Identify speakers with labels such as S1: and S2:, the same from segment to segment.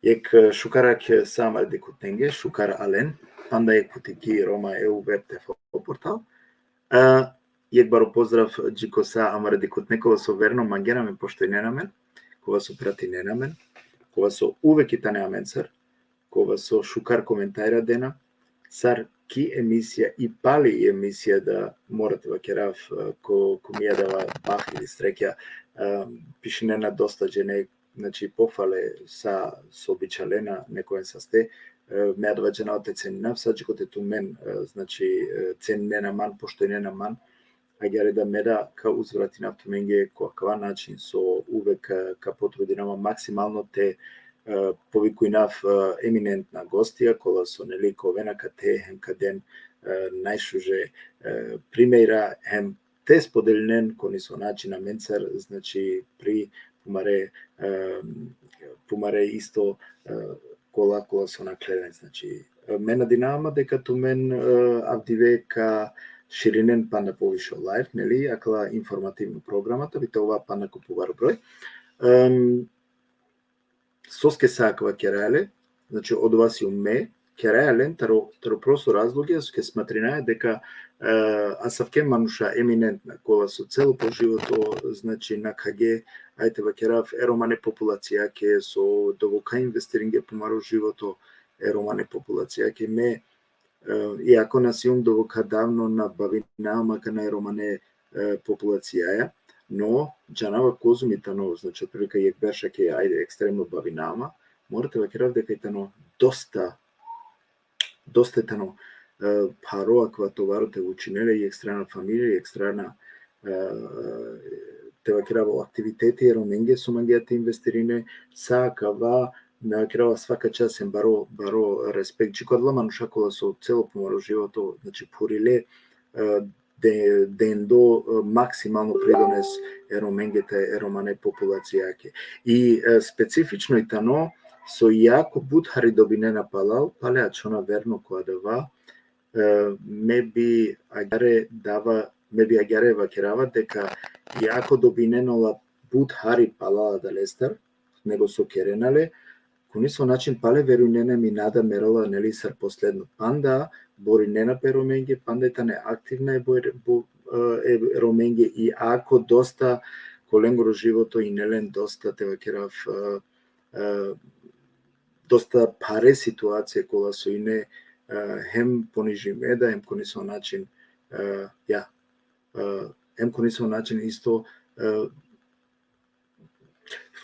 S1: Jek šukarak sama dekutenge, šukar alen, panda je kutiki Roma EU web TV portal. Jek baro pozdrav džikosa amare dekutnekova so verno mangenamen pošto i nenamen, kova so prati nenamen, kova so uvek i tane amencer, kova so šukar komentajra dena, sar ki emisija i pali emisija da morate vakerav ko komijadava bah ili strekja, pišinena dosta džene, znači pohvale sa sobičalena nekojen sa ste, meadva džena ote cenina, sad kote tu men, znači cenina man, pošto je nena man, a gare da meda ka uzvrati na menge ko kva način so uvek ka potrudinama maksimalno te povikuj nav eminentna gostija, kola so neliko venaka te hem kaden najšuže primeira hem te spodelnen koni so načina mencar, znači pri pumare isto kola so naklene, znači mena dinama deka tu men avdive ka širinen panda povišao live, neli, akla informativnu programata, bi to ova panda kupuvar broj. Soske sakva kerale, znači od vas ju me, keralen, taro prosto razloge, soske smatrinaje deka asavke manuša eminentna, kola su celo po životu, znači na KG, ajte vakerav, eromane populacijake, so dovoka investiringe pomaru životu, eromane populacijake, me, iako nas jung dovoka davno na bavinama ka na eromane populacijaja, но джанава козумитано, значи отприлика јек берша ке ајде екстремно бавинама, морате да керав дека итано доста тано пароа кога товароте учинеле и екстрана фамилија, екстрана те керава активитети ероменге со мангијата инвестирине сакава на керава свака час сем баро респект чико адламан шакола со цело помаро живото, значи пуриле дендо максимално придонес ероменгете еромане популацијаке. И специфично итано со јако будхари добинена палеа чона верно која дава меби агјаре вакерава дека јако добиненола будхари палала да лестар него со керенале кони со начин пале верујнена ми нада мерала нели сар последно панда бори нена пероменге пандата не активна е роменге и ако доста коленгро живото и нелен доста те вакерав доста паре ситуација кола со ине хем понижи меда, хем кони со начин хем кони со начин исто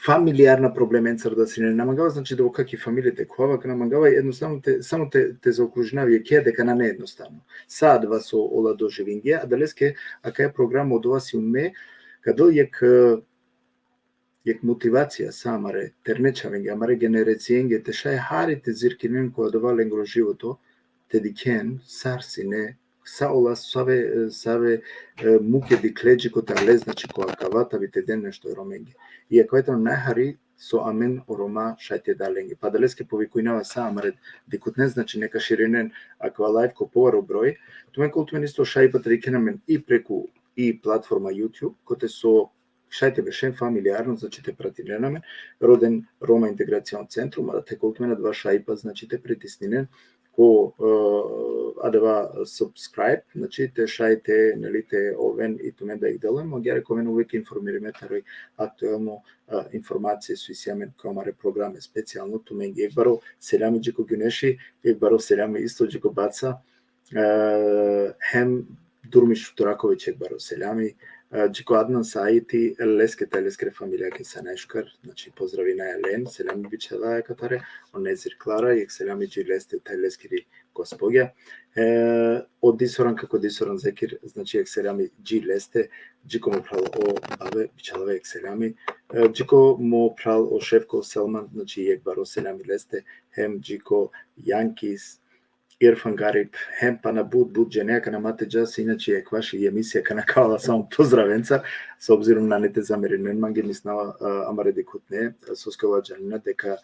S1: фамилиарна проблеменцар да си не намагава, значи да какви фамилиите која намагава едноставно само те заокружнави ќе дека на неедноставно. Саадва со ола доживингија, а далеске ака е програма од ова си уме, кадо јек мотивација самаре тернечавенге, амаре генерацијенге те шај харите зиркинен која доваленгро живото, те дикен сарсине са ола саве муке дикледжи кота лез, значи која кавата бите ден нешто ероменге. И ако ето најхари со амен орома шајте даленге. Па далеске повикујнава са амаре дикутне, значи нека ширинен ако лайв ко поваро број, тумен колтумен исто шај патрикенамен и преку и платформа YouTube, коте со шајте бешен фамилиарно, значи те пратиненамен, роден Рома интеграцијон центрум, а да те колтумена два шајпа, значи те притиснинен, ко адава subscribe, значи те шајте, нели те овен и тумен да их делам, а гере комен увек информириме тарој актуелно информација со исјамен комаре програме специјално тумен ги баро селами джико гюнеши, баро селами исто джико баца, хем Дурмиш Тураковиќ баро селами, Джико Аднан Саити, лескете фамилија ке са најшкар, значи поздрави на Елен, селами бичела катаре, онезир Клара, и селами джи лесте тај лескири госпоѓа. Од Дисоран како Дисоран Зекир, значи селами джи лесте, Джико му прал о бабе, бичелаве селами, Джико му прал о Шефко Селман, значи баро селами лесте, хем Джико Јанкис, Ирфан Гариб, хем па на буд дженејака на мате джас, иначе е кваши емисија ка накала само поздравенца, со обзиром на нете замеринен манги миснава амаре декутне, со скова джанина, дека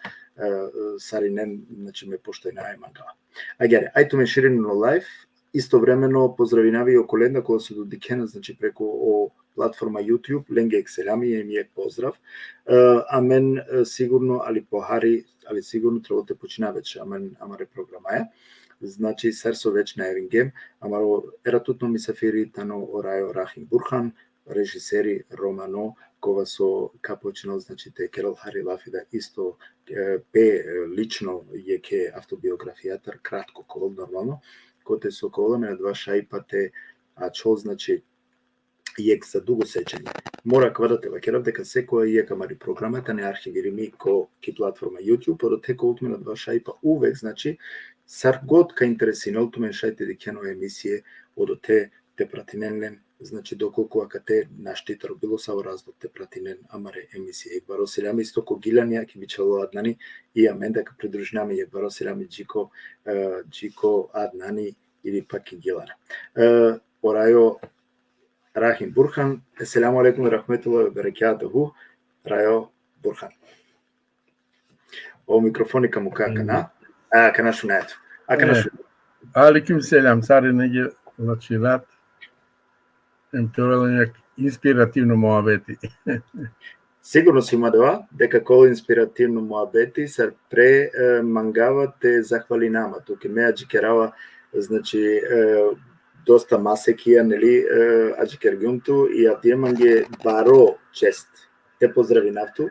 S1: саринен, значи ме поштој на мангала. Агере, ајто ме ширино лайф, истовремено поздравинави о коледна која се додикена, значи преку о платформа YouTube, ленге екселами, им е поздрав. Амен сигурно, али похари, али сигурно треба да почина вече, амаре програмаја. Значи Серсо веч на Евингем, амаро ератутно мисафири тано Орајо Рахим Бурхан, режисери Романо, кога со капочинал, значи те Керал Хари Лафида исто пе лично јеке автобиографијата, кратко коло нормално, коте со коламе на два шајпате, а чол, значи јек за дуго сеќање. Мора квадате вакерав дека секоја јека мари програмата не архивири ми ко ки платформа YouTube, подо те колтуме на два шајпа увек, значи сар год ка интересинал тумен шајте дикено емисија одо те пратиненен, значи доколку ака те наштитар било саво разлог те пратинен амаре емисија. Баро селями исто ко Гиланија ки бичало Аднани и амен дека придружнами баро селями Джико Аднани или пак и Гилана. Орајо Рахим Бурхан, еселаму алейкум ва рахметуллахи ва берекатуху, Рајо Бурхан. О микрофони каму какана. Кана шунајето. Кана шунајето.
S2: Алейкум селам, сари неге, значи рад, емторален инспиративно моабети.
S1: Сигурно си мадова, дека кола инспиративно моабети сар пре мангава те захвали нама. Туке меа джикерава, значи, доста масекија, нели, аджикергјумту и адиеманге баро чест. Те поздрави нафту,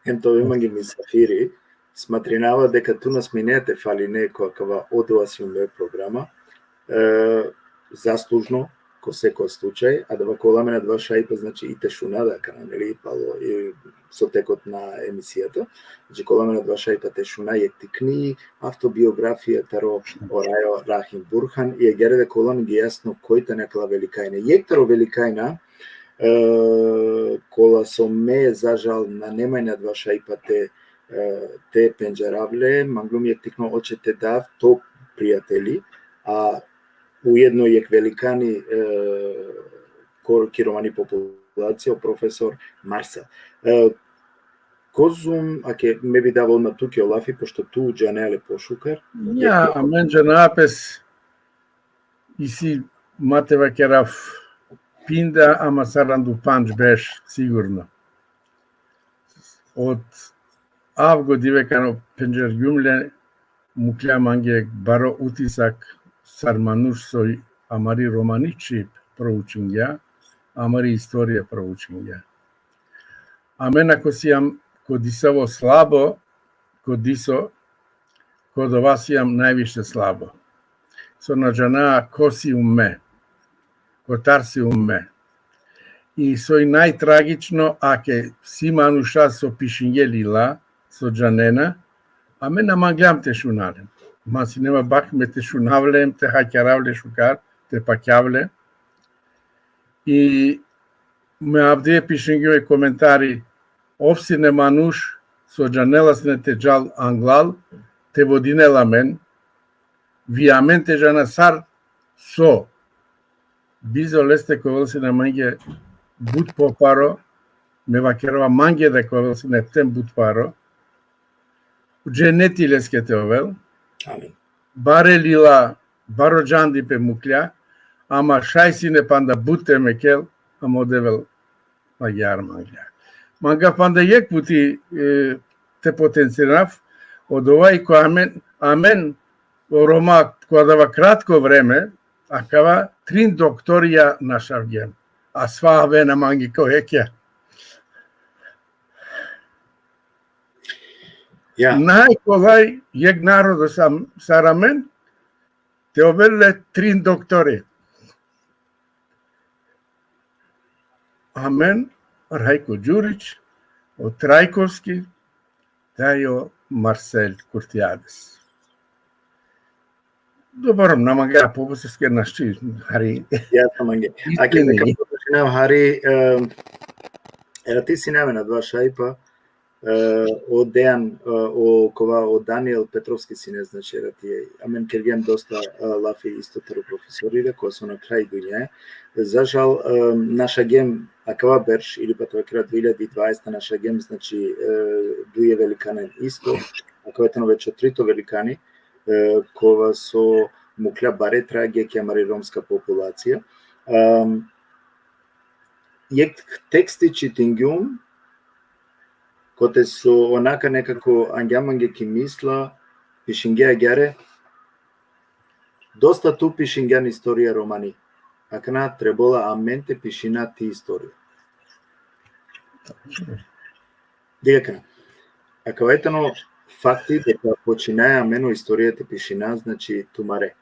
S1: емто иманге мисафири, сматринава дека ту нас минете фали некоја кава одова си умеја програма, заслужно, ко секој случај, а да вако ламена два шајпа, значи ите шуна, дека нели пало и со текот на емисијата. Значи ко ламена два шајпа те шуна јек ти кни автобиографија таро Орајо Рахим Бурхан и егере дека ламен ги јасно којта некала великајна. Јек таро великајна кола со ме зажал на немајна два шајпа те пенџаравле, манглум јек тикно очете дав топ пријатели, а уедно јек великани ки романи популација, професор Марсел. Козум, аке ме би давал на туки Олафи, пошто ту Джанеле пошукар.
S2: Ja, amen Janapes иси матева керав пинда, ама саранду панч беш сигурно. Од авго дивекано пенџер јумле мукля манге баро утисак сармануш сој амари романичи проучиња, амари историја проучиња. Амен ако си јам кодисаво слабо, кодисо, код ова си јам највише слабо. Со наџанаа коси умме, котарси умме. И сој најтрагично, аке си мануша со пишиње лила, со джанена, а ме намаглям те шуналем. Ма си нема бак ме те шунавлем, те хакјаравле шукар, те пакјавле. И ме авдие пишињеве коментари, овси не мануш, со джанелас не те джал англал, те водинела мен, виамен те жана сар со бизо лесте кој велси на манге бут попаро, ме вакерова манге да кој велси не тем бут паро, дженети леске те овел, баре лила, баро джанди пе мукля, ама шајси не панда бутте мекел, ама одевел магјар мангля. Манга панда јек пути те потенцирав, од овај кој амен Рома која дава кратко време, а кава 3 докторија на шавгем, а сва вена манги којекја. Најколај јек народо сарамен, те овеле 3 доктори. Амен, Рајко Ѓурич, од Трајковски, тајо Марсел Куртијадес. Добро, намага побосеске нашчи, Хари.
S1: Јас намаге. Аке дека починав, Хари, ера ти си на два шајпа, од Дејан, од Даниел Петровски си не значи, ера ти амен кергем доста лафи исто таро професориде, која со на крај дуње. Зажал, наша гем, акава берш, или па тоа кера 2020 наша гем, значи, дује великанен исто, акава етано веќе трито великани, кога со мукля баре трагеќа мари ромска популација. Јек тексти читингјум, коте со онака некако ангјаманге ки мисла, пишингеа гјаре, доста ту пишингјан историја романи. Акна требола аменте пишина ти историја. Дирекна. Ако етано факти дека починаја амено историјата пишина, значи тумаре.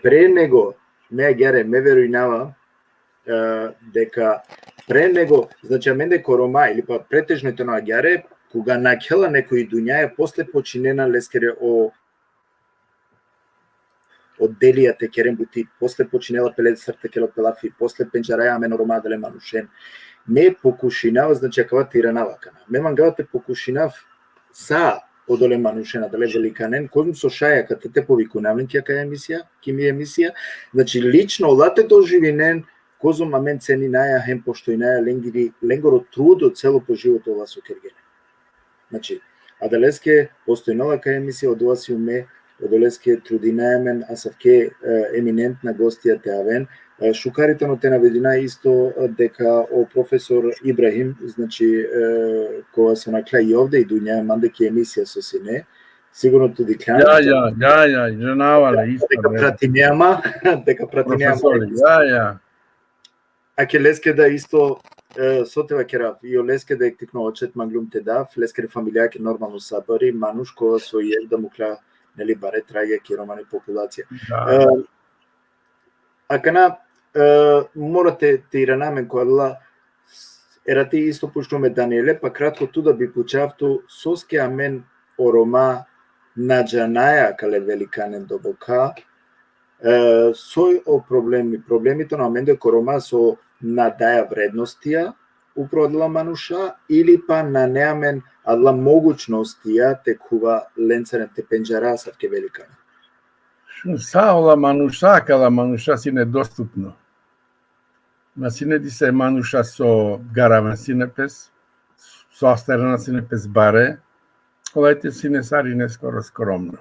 S1: Пре него, ме гере, ме верујнава дека пре него, значи амен дека Рома или па претежно тоа гере, кога накела некој дуња после починена лескере од делијате керем бути, после починела пелет срте кело пелафи, после пенџараја амен Рома деле манушен. Ме покушинава, значи акава тиранава кана. Ме мангавате покушинав са одоле манушена, дале великанен, кој со шајака те повикунавлен кај емисија, ки ми емисија, значи лично олате доживинен, козум амен цени наја хем пошто и наја ленгоро трудо цело по живот ова со кергене. Значи, адалеске постојнала кај емисија, од ова си уме, одолеске труди најамен, а савке еминентна гостија те авен, шукарите но те наведина исто дека о професор Ибрахим, значи кога се наклеј и овде и дуња мандаки емисија со сине, сигурно туди клан.
S2: Ja, женавале исто.
S1: Дека пратинеама,
S2: Ja.
S1: Аке леске да исто со тева керав, и леске да ектикно очет манглум те дав, леске фамилија ке нормално сабари, мануш кога со јел да му кля, нели баре траѓа ке романи популација. Акана morate Tiranamen koala era ti isto puštume Daniele, pa kratko tu da bi počavtu soske amen oroma nađanaja kale velikanen do boka, soj o problemi to na amende koroma so nadaja vrednostija uprodila manuša ili pa na neamen adla mogućnostija te kuva lencaren te penđara savke velikane.
S2: Sao la manuša si nedostupno. Na sine dise manuša so garavan sinepes, so asterana sinepes bare, kolajte sine sarine skoro skromno.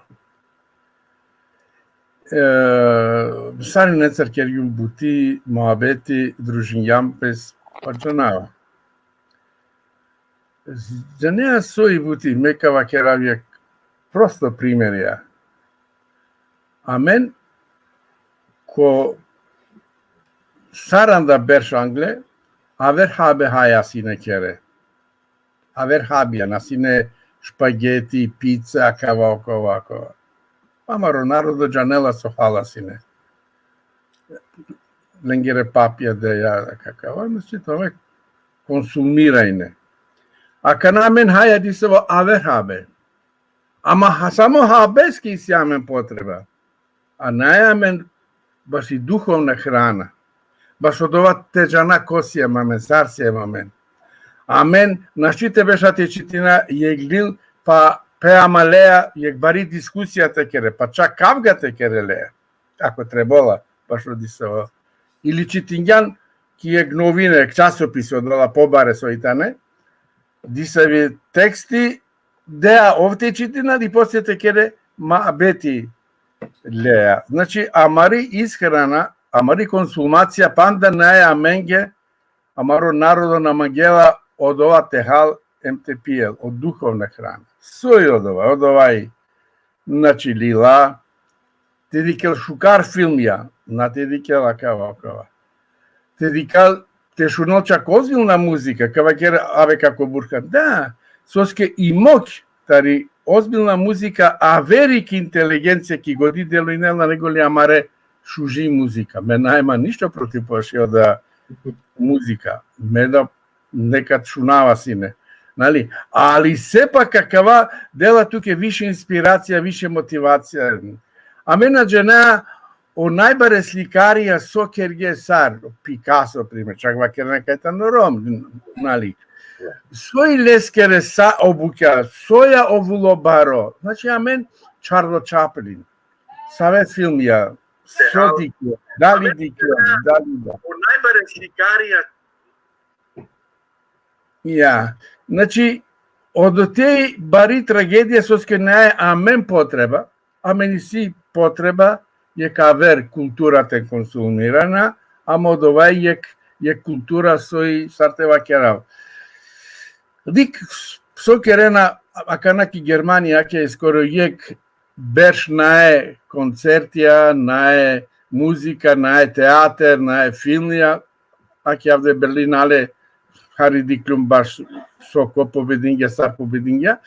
S2: Sarine cercherium buti, moabeti, družinjampes, pa džanava. Džanea soi buti, mekava keravjek prosto primjerja. Amen, ko saranda berš angle, aver habe haja sine kere. Aver habija, na sine špageti, pizza, kava ovako. Amaro narodo džanela so hala sine. Lengere papija de ja kakava, znači tome konsumirajne. A kanamen haja disevo aver habe. Ama samo habeski si amen potreba. A najamen baš i duhovna hrana. Baš od ova teđana kosija mamen, sarsija mamen. Amen, našite bešate čitina je glil pa peama leja je bari diskusija te kere, pa čak kavga te kere leja. Ako trebala, baš rodi se ovo. Ili čitinjan ki je novine, časopis odvala pobare sojitane, di se vi teksti dea ovte čitina di poslije te kere ma beti leja. Znači, amari ishrana, amari konsumacija panda naja menge, amaro narodo namagela od ova tehal MTPL, od duhovne hrane. Soj od ovaj, znači lila, te dikel šukar filmija, na te dikel akava. Te dikel te šunol čak ozbiljna muzika, kava kjer ave kako burkan. Da, soske i moć, tari ozbiljna muzika, a verik inteligencija ki godi delo inela nego li amare šuži muzika. Me najma ništa protiv pošio da muzika. Me da nekad šunava sine. Nali? Ali sepa kakava dela tuke više inspiracija, više motivacija. A mena džena o najbare slikarija Sokerge Sar, Picasso primjer, čak vaker nekaj tanorom, nali. Svoj leskere sa obukja, soja ovulobaro, znači amen Charlo Chaplin, save filmija, Sodikio, Dalidikio, Dalida.
S1: O najbare slikarija.
S2: Ja, znači od te bari tragedije soske ne amen potreba, a meni si potreba je kaver kultura te konsumirana, a mod ovaj je kultura soj sarteva kerav. Dik sokerena akanaki Germanija ke skoro jek berš nae koncertija, nae muzika, nae teater, nae filmija, aki avde Berlinale haridiklum baš soko pobedingja, sar pobedingja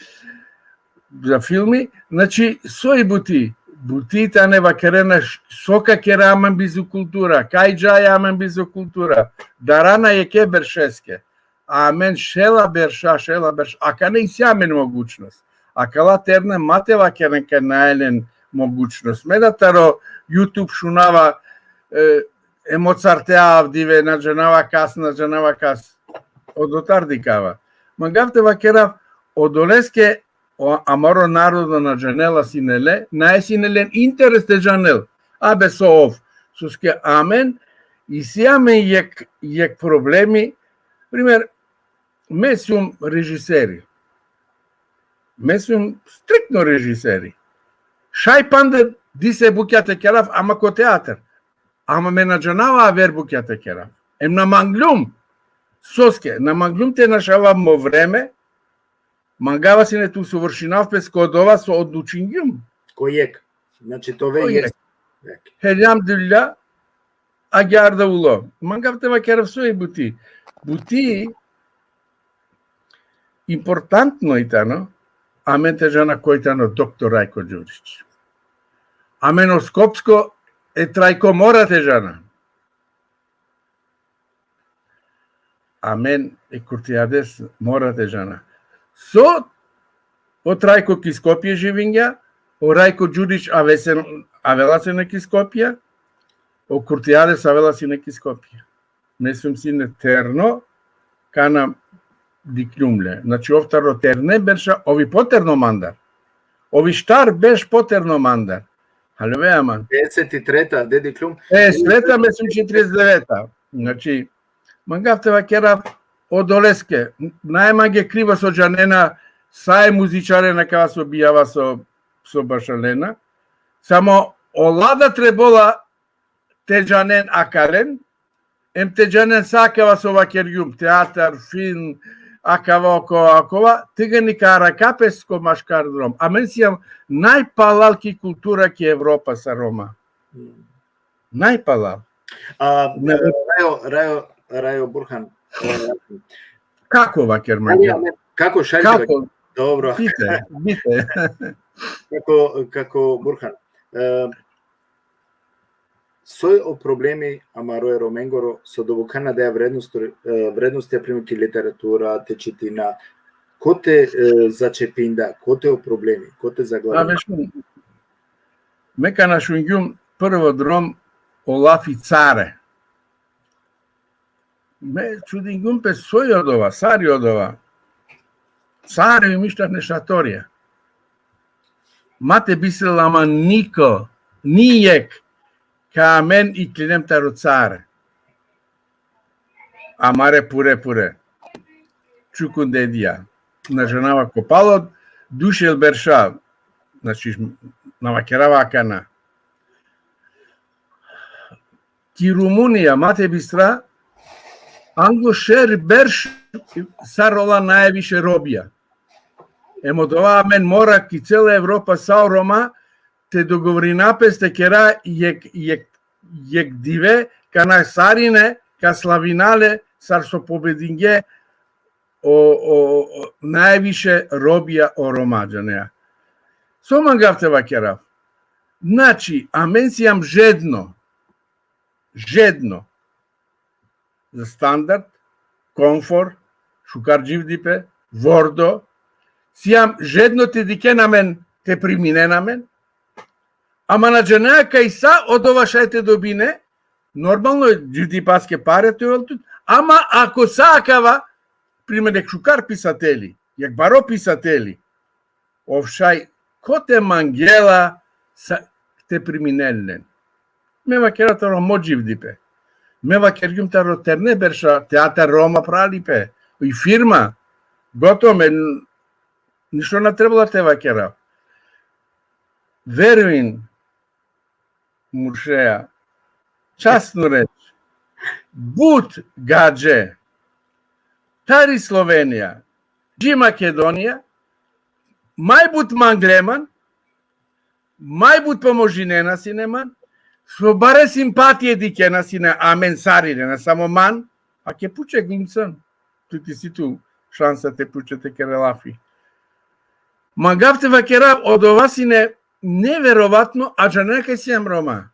S2: za filmi. Znači, soj buti tane vakerena soka kera aman bizu kultura, kajđaja aman bizu kultura, darana je ke beršeske. Amen šela berša, a ka ne isjamen mogućnost. A kala terne mateva kerenka najlen mogućnost. Medataro YouTube šunava emocartea avdive, nađenava kas, odotardikava. Mangavte vakera odoleske amaro narodo na džanela sinele, na sinelen interes de džanel. Abe so ov. Suske amen, i sijamen jek problemi. Primer, me sum režiseri. Me sum striktno režiseri. Šaj pande dise bukjate kerav, ama ko teatr. Ama me nađanava aver bukjate kerav. Em na manglum. Soske, na manglum te našavamo vreme, mangava si ne tu suvršinav pes kod ova so odlučinjum.
S1: Kojek. Znači to ve je.
S2: Elhamdülillah, agarda ulo. Mangav te vakerav soje buti. Buti importantno itano, amen te žana kojtano doktor Rajko Đurić. Amenoskopsko e Trajko Mora te žana. amen e curtiades morate jana. So o trajko ki Skopje živingja, o Rajko Đurić avela se neki Skopje, o curtiades avela se neki Skopje. Ne sum sine terno, kana dikljumle. Znači ovtaro terne berša, ovi poterno mandar. Ovi štar beš poterno mandar. Ali veaman.
S1: 53-та, де диклум?
S2: Срета ме сум 49-та. Значи, мангавтева кера од Олеске. Најмање крива со Джанена, са е музичарена кава со бијава со Башалена. Само олада требола те Джанен акален, те Джанен сакава со вакерјум, театар, филм, акава окова, тега ни кара капеско машкар дром. А мен си јам најпалал ки култура ки Европа са Рома. Најпалал.
S1: Рајо Бурхан.
S2: Како вакер магија?
S1: Како шајте?
S2: Како?
S1: Добро.
S2: Бите.
S1: Како Бурхан. Сој о проблеми амароe Роменгоро со добокана деја вредности примки литература, течитина, коте зачепинда, коте о проблеми, коте заглавни.
S2: Мека на шунгјум прво дром Олафи царе. Ме чудингум пе сој од ова, сари од ова. Царе ми миштар нешаторија. Мате бисел ама нико, нијек, ca men i clinem taruțare. Amare pure. Ciucundedia. Najanava copalo, dușel berșa. Znači, navacherava cana. Ki Rumunija, mate bistra, anglo šer berš sarola najviše robija. Emodova men mora ki cela Evropa sao Roma, te dogovori napes te kera jek dive ka na sarine, ka slavinale, sar so pobedinge o najviše robija o romađanea. Soman gavteva kera. Znači, amen si jam žedno za standard, komfort, šukar dživdipe, vordo, si jam žedno te dike na men, te primine na men, ама на джанеа кај са од ова шајте добине, нормално е дживди паске парето е тут, ама ако сакава, пример шукар писатели, јак баро писатели, овшај, коте мангела те приминелнен. Мева кератаро модживдипе. Мева керјум таро терне берша, театар Рома пралипе, и фирма, готоме, ништо не требала тева кера. Веруин, Муршеја, частно реч, Бут Гадже, Тари Словенија, Джи Македонија, Мајбут Манглеман, Мајбут поможинена синеман, со баре симпатија дикена сине амен саринена, само ман, а ке пуче глумцан, тути си ту шанса те пучете керелафи. Мангавте вакера од ова сине неверојатно, а джанека си јам Рома.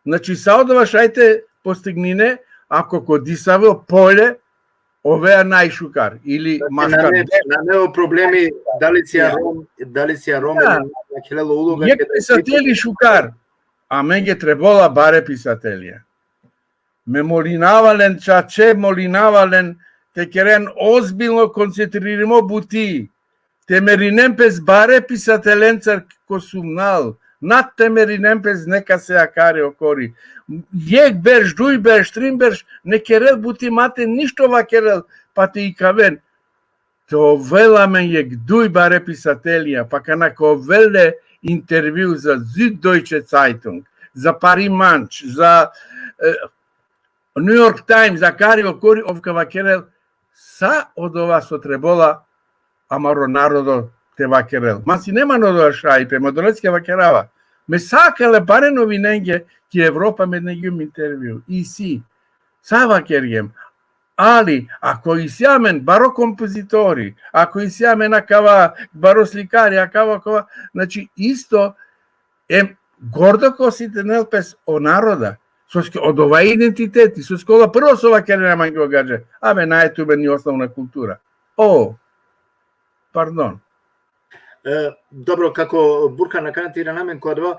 S2: Значи, саодова шајте постигнине, ако кодисаво поле, овеа најшукар, или машкар.
S1: На нео проблеми, дали си ја Рома, на хилело улога.
S2: Јек писатели шукар, а мен ге требола баре писателија. Ме молинавален, чаче молинавален, те керен озбилно концентриримо бути. Те меринем пес баре писателенцар ко сумнал, над те меринем пес нека се акаре окори. Јек берш, дуј берш, трим берш, не керел бути мате ништо ва керел, па те и кавен. Те овела мен јек дуј баре писателија, па канако овеле интервју за Süddeutsche Zeitung, за Пари Манч, за New York Times, за кари окори, овка ва керел, са од ова со требола амаро народо те вакерел. Ма си нема нодоа шајпе, мадолецке вакерава. Ме сакале баре новиненге ки Европа ме негиум интервју. И си, са вакерјем. Али, ако исјамен баро композитори, ако исјамен акава баро сликари, акава, значи исто е гордо косите нелпес о народа. Od ova identiteti, su skola prvo su ova kerena mangi ogađe. Abe, najtube ni osnovna kultura. Pardon.
S1: Dobro, kako Burhan nakantira namen kod dva,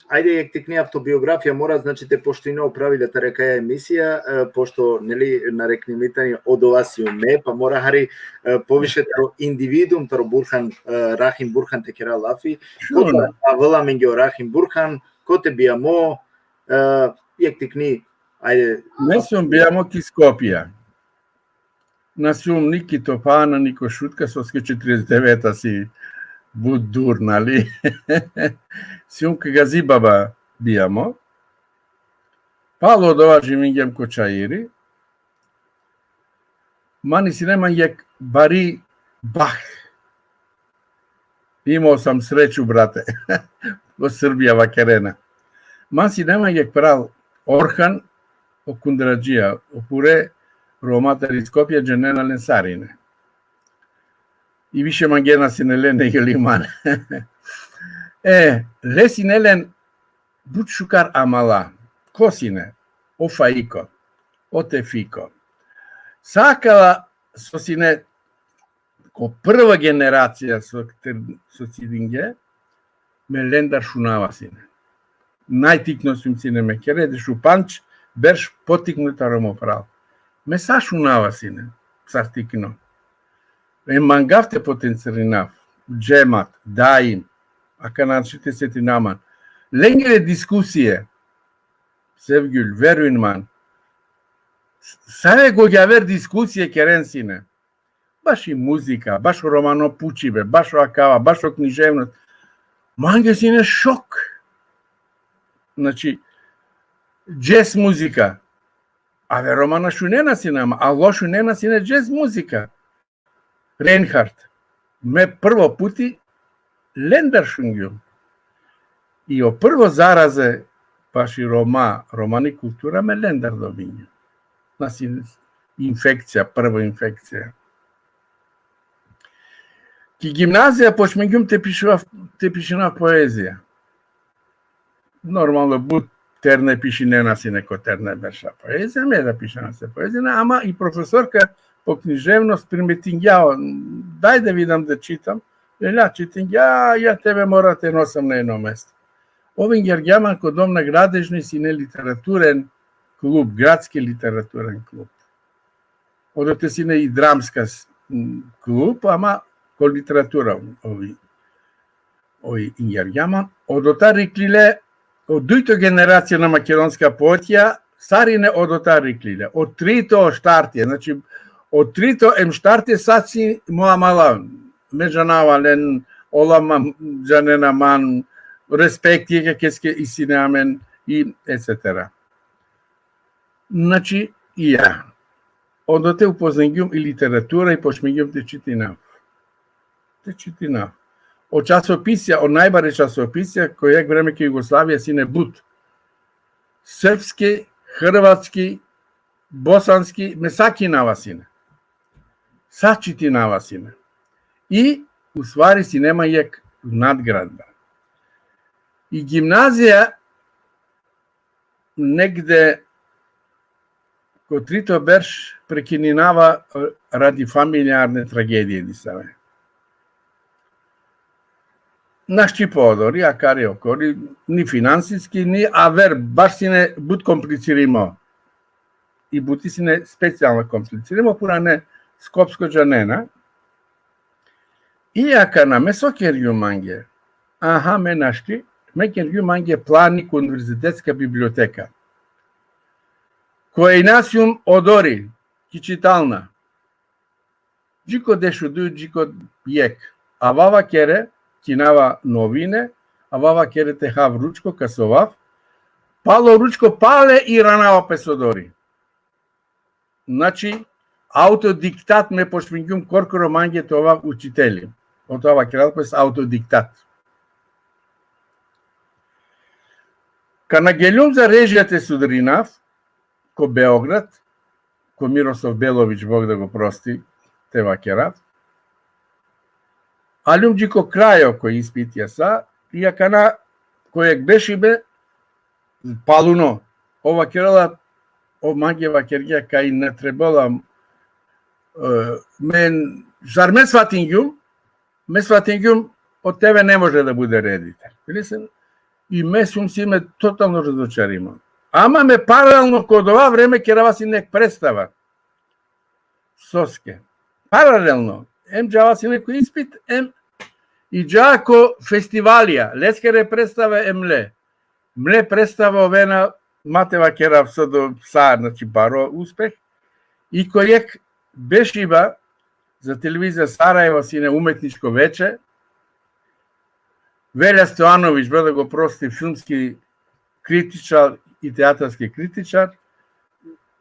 S1: ajde je ti autobiografija mora, znači te pošto ino upravlja ta reka emisija, pošto neli narekni mitanje od ovasiju me, pa mora hari poviše taro individuum, taro Burhan, Rahim Burhan te kera lafi, kota avela mengio Rahim Burhan, kote bijamo, jek ti kni, ajde.
S2: Nesum bijamo ki Skopija. Nasum niki Topana, niko Šutka, soske 49 si budurnali. Sium că Gazibaba bijamo. Palo dovaži mingem kočairi. Mani si nema jek bari bah. Imao sam sreću, brate. O Srbija vakerena. Man si nema jek pral Orhan o Kundrađija. Opure Romatari Skopje dženena lensarine. I više mangena sinelene ilimane. Le sinelen but šukar amala. Kosine, o faiko, o tefiko. Sakala sosine ko prva generacija socidinge me lendar šunava sine. Najtikno sum sine me kere de šupanč berš potiknuta romopral. Me sa šunava sine, sartikno. Mangafte potencialinav, džemat, dain, akanarčite se ti naman. Lengre diskusije, Sevgül, Verunman, same gogaver diskusije keren sine. Baš i muzika, baš o romano pučive, baš o akava, baš o književnost. Mange sine šok. Znači, jazz muzika. Ave romana šunena sinama, a lo šunena sine jazz muzika. Reinhardt. Me prvo puti lendar šungju. I o prvo zaraze baš i romani kultura me lendar dovinju. Znači, infekcija, prva infekcija. Ki gimnazija počmengjum te pišina poezija. Normalno, bud terne pišinena si neko terne berša poezija, me da pišena se poezija, ama i profesorka po književnost primetinjao, daj da vidim da čitam, ja čitam, ja tebe morate nosam na jedno mesto. Ovim jergjaman kod dom na gradežni si ne literaturen klub, gradski literaturen klub. Odote si ne i dramska klub, ama ko literatura ovi jergjaman. Odota riklile, od dujto generacija na makedonska potja, starine odota riklile. Od trito štartje, znači od trito štartje sad si moja mala međanava, len olama, džanena man, respekt je keske isinamen i etc. Znači i ja. Odote upoznangjum i literatura i počmengjum te čitinav. Od časopisja, od najbare časopisja kojeg vremeke Jugoslavija sine but. Srpski, hrvatski, bosanski, mesaki navasine. Sačiti navasine. I u stvari sinema je nadgradba. I gimnazija negde kod Trito Berš prekininava radi familijarne tragedije disave. Našći podori, a kar je okori, ni finansijski, ni aver, baš si ne bud komplicirimo. I buti si ne specijalno komplicirimo, pura ne skopsko džanena. Iaka na mesokerju mange, me našli, mekerju mange planik univerzitetska biblioteka. Koinasium odori, ki čitalna. Džiko dešuduju, džiko jek. A vava kere, kinava novine, a vava kere te hav ručko kasovav, palo ručko pale i ranava pesodori. Znači, autodiktat me pošmingjum korkoro mange to ovav učitelji. Od ova kralpes autodiktat. Kana geljum za režijate sudarinav, ko Beograd, ko Miroslav Belović, Bog da go prosti, te vakerav, aljum džiko krajo koji ispitja sa, iakana kojeg bešibe paluno ова керала о магија кергија кај не требала мен зар ме сватингјум од тебе не може да буде редител. И ме сум си ме тотално разочарима. Ама ме паралелно код ова време керава си нек представа. Соске. Паралелно. Ем джава си некој испит, ем и джако фестивалија. Лескере представа емле. Мле представа овена матева керав со до саар, значи баро успех. И којек бешиба за телевизија Сараево сине уметничко вече. Велја Стојановиќ, бе да го прости, филмски критичар и театарски критичар.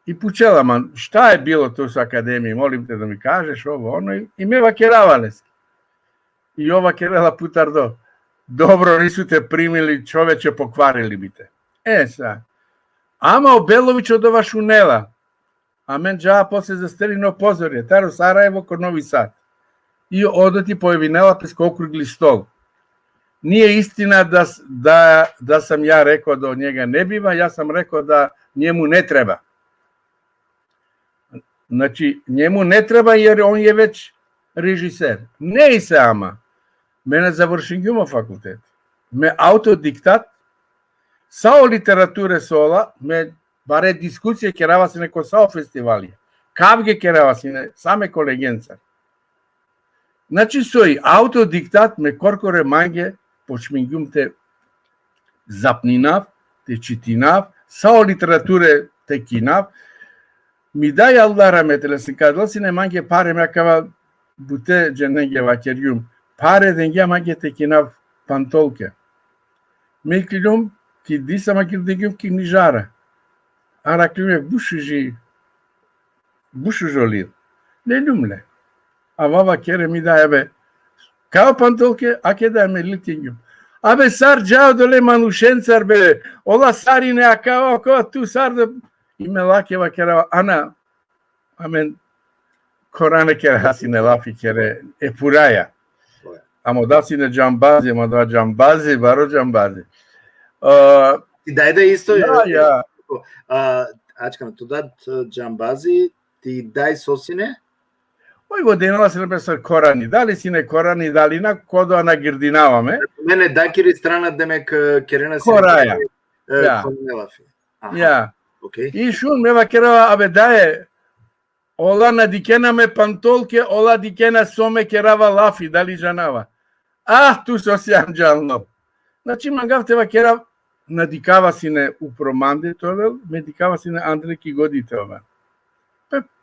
S2: И пучела, ман, шта е било тоа со академија, молим те да ми кажеш ово, оно, и ме вакеравалес. И ова керела путардо. Добро нису те примили, човече покварили би те. Са. Ама Обеловиќ од ова шунела. А мен джава после застелино позорје, таро Сараево кod Нови Сад. И одати појавинела през округли стол. Nije istina da sam ja rekao da od njega ne biva, ja sam rekao da njemu ne treba. Znači, njemu ne treba jer on je već režiser. Ne i sama. Mene završim Gjumo fakultet. Me autodiktat, sao literature sola, me bare diskusije kerava se neko sao festivalije. Kavge kerava se ne, same kolegencar. Znači, soj autodiktat me korkore mange почмингјум те запнинав, те читинав, сао литературе те кинав, ми дај Аллах раметеле се кадла си не манге паре мекава буте дженеге вакерјум, паре денге манге те кинав пантолке. Меклилум ки диса макирдегјум ки нижара. Араклюме бушу жолир. Не люмле. А вава кере ми дај бе Као пантолке, а ке да ме литињу. Абе сар джао доле манушенцар бе, ола сарине а као ту сар да и ме лакева керава ана амен коране кере си не лафи кере е пураја. Амо да си не джамбази, ама да джамбази, баро джамбази.
S1: Ти дај да исто
S2: ја.
S1: Ачкам тудат джамбази, ти дај сосине?
S2: Ој годинала се написал корани. Дали си не корани, дали на кодо на гирдинаваме.
S1: Мене дакири страна демек керена си.
S2: Кораја.
S1: Ја.
S2: Окей. И шун ме вакерава, абе дае, ола на дикена ме пантолке, ола дикена соме керава лафи, дали жанава. Ту со си анджално. Значи мангав те вакерав, надикава си не упроманде тоа, ме дикава си не Андреки годите ова.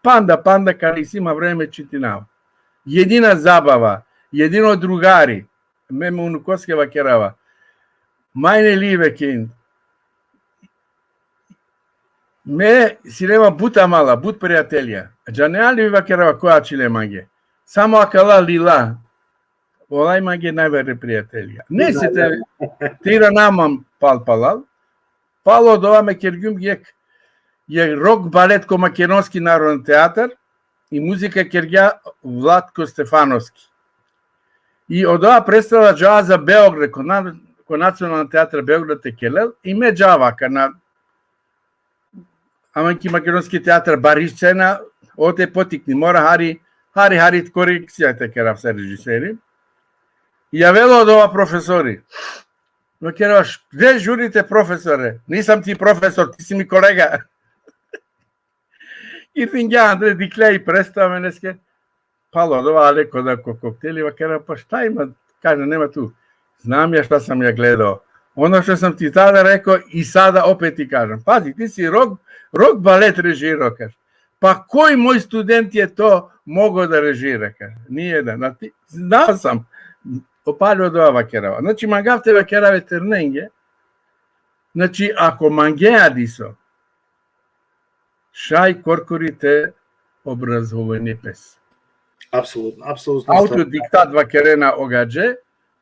S2: Панда, кали си има време читинава. Едина забава, едино другари, ме унукоске вакерава. Мајне ливе кинд. Ме си нема бута мала, бут пријателја. Джанеа ли вакерава која чиле маге. Само акала лила. Олај маге највере пријателја. Не се те тира намам палпалал. Пало дова ме кергјум гек. Je rok balet ko Македонски народен театар и музика кергја Владко Стефановски. И од ова представа джава за Београд, ко Национален театар Београд е келел, и ме джавака на Аманки Македонски театар бариш цена, оте потикни, мора Хари корекцијата керав се режисери. И ја вело од ова професори. Но кераш, где журите професоре? Нисам ти професор, ти си ми колега. И тинѓа Андре Диклеј представа менеске. Пало од ова леко да коктели, кера па шта има? Каже, нема ту. Знам ја шта сам ја гледao. Оно што сам ти тада рекao и сада опет ти кажам. Пази, ти си рок балет режирао, каже. Па кој мој студент е то мого да режира, каже. Ниједен. Знao сам. Опалio од ова вакерава. Значи, мангавте вакераве терненге. Значи, ако мангеа дисо, шај коркорите образовани пес.
S1: Апсолутно.
S2: Аутодиктат вакерена огадже,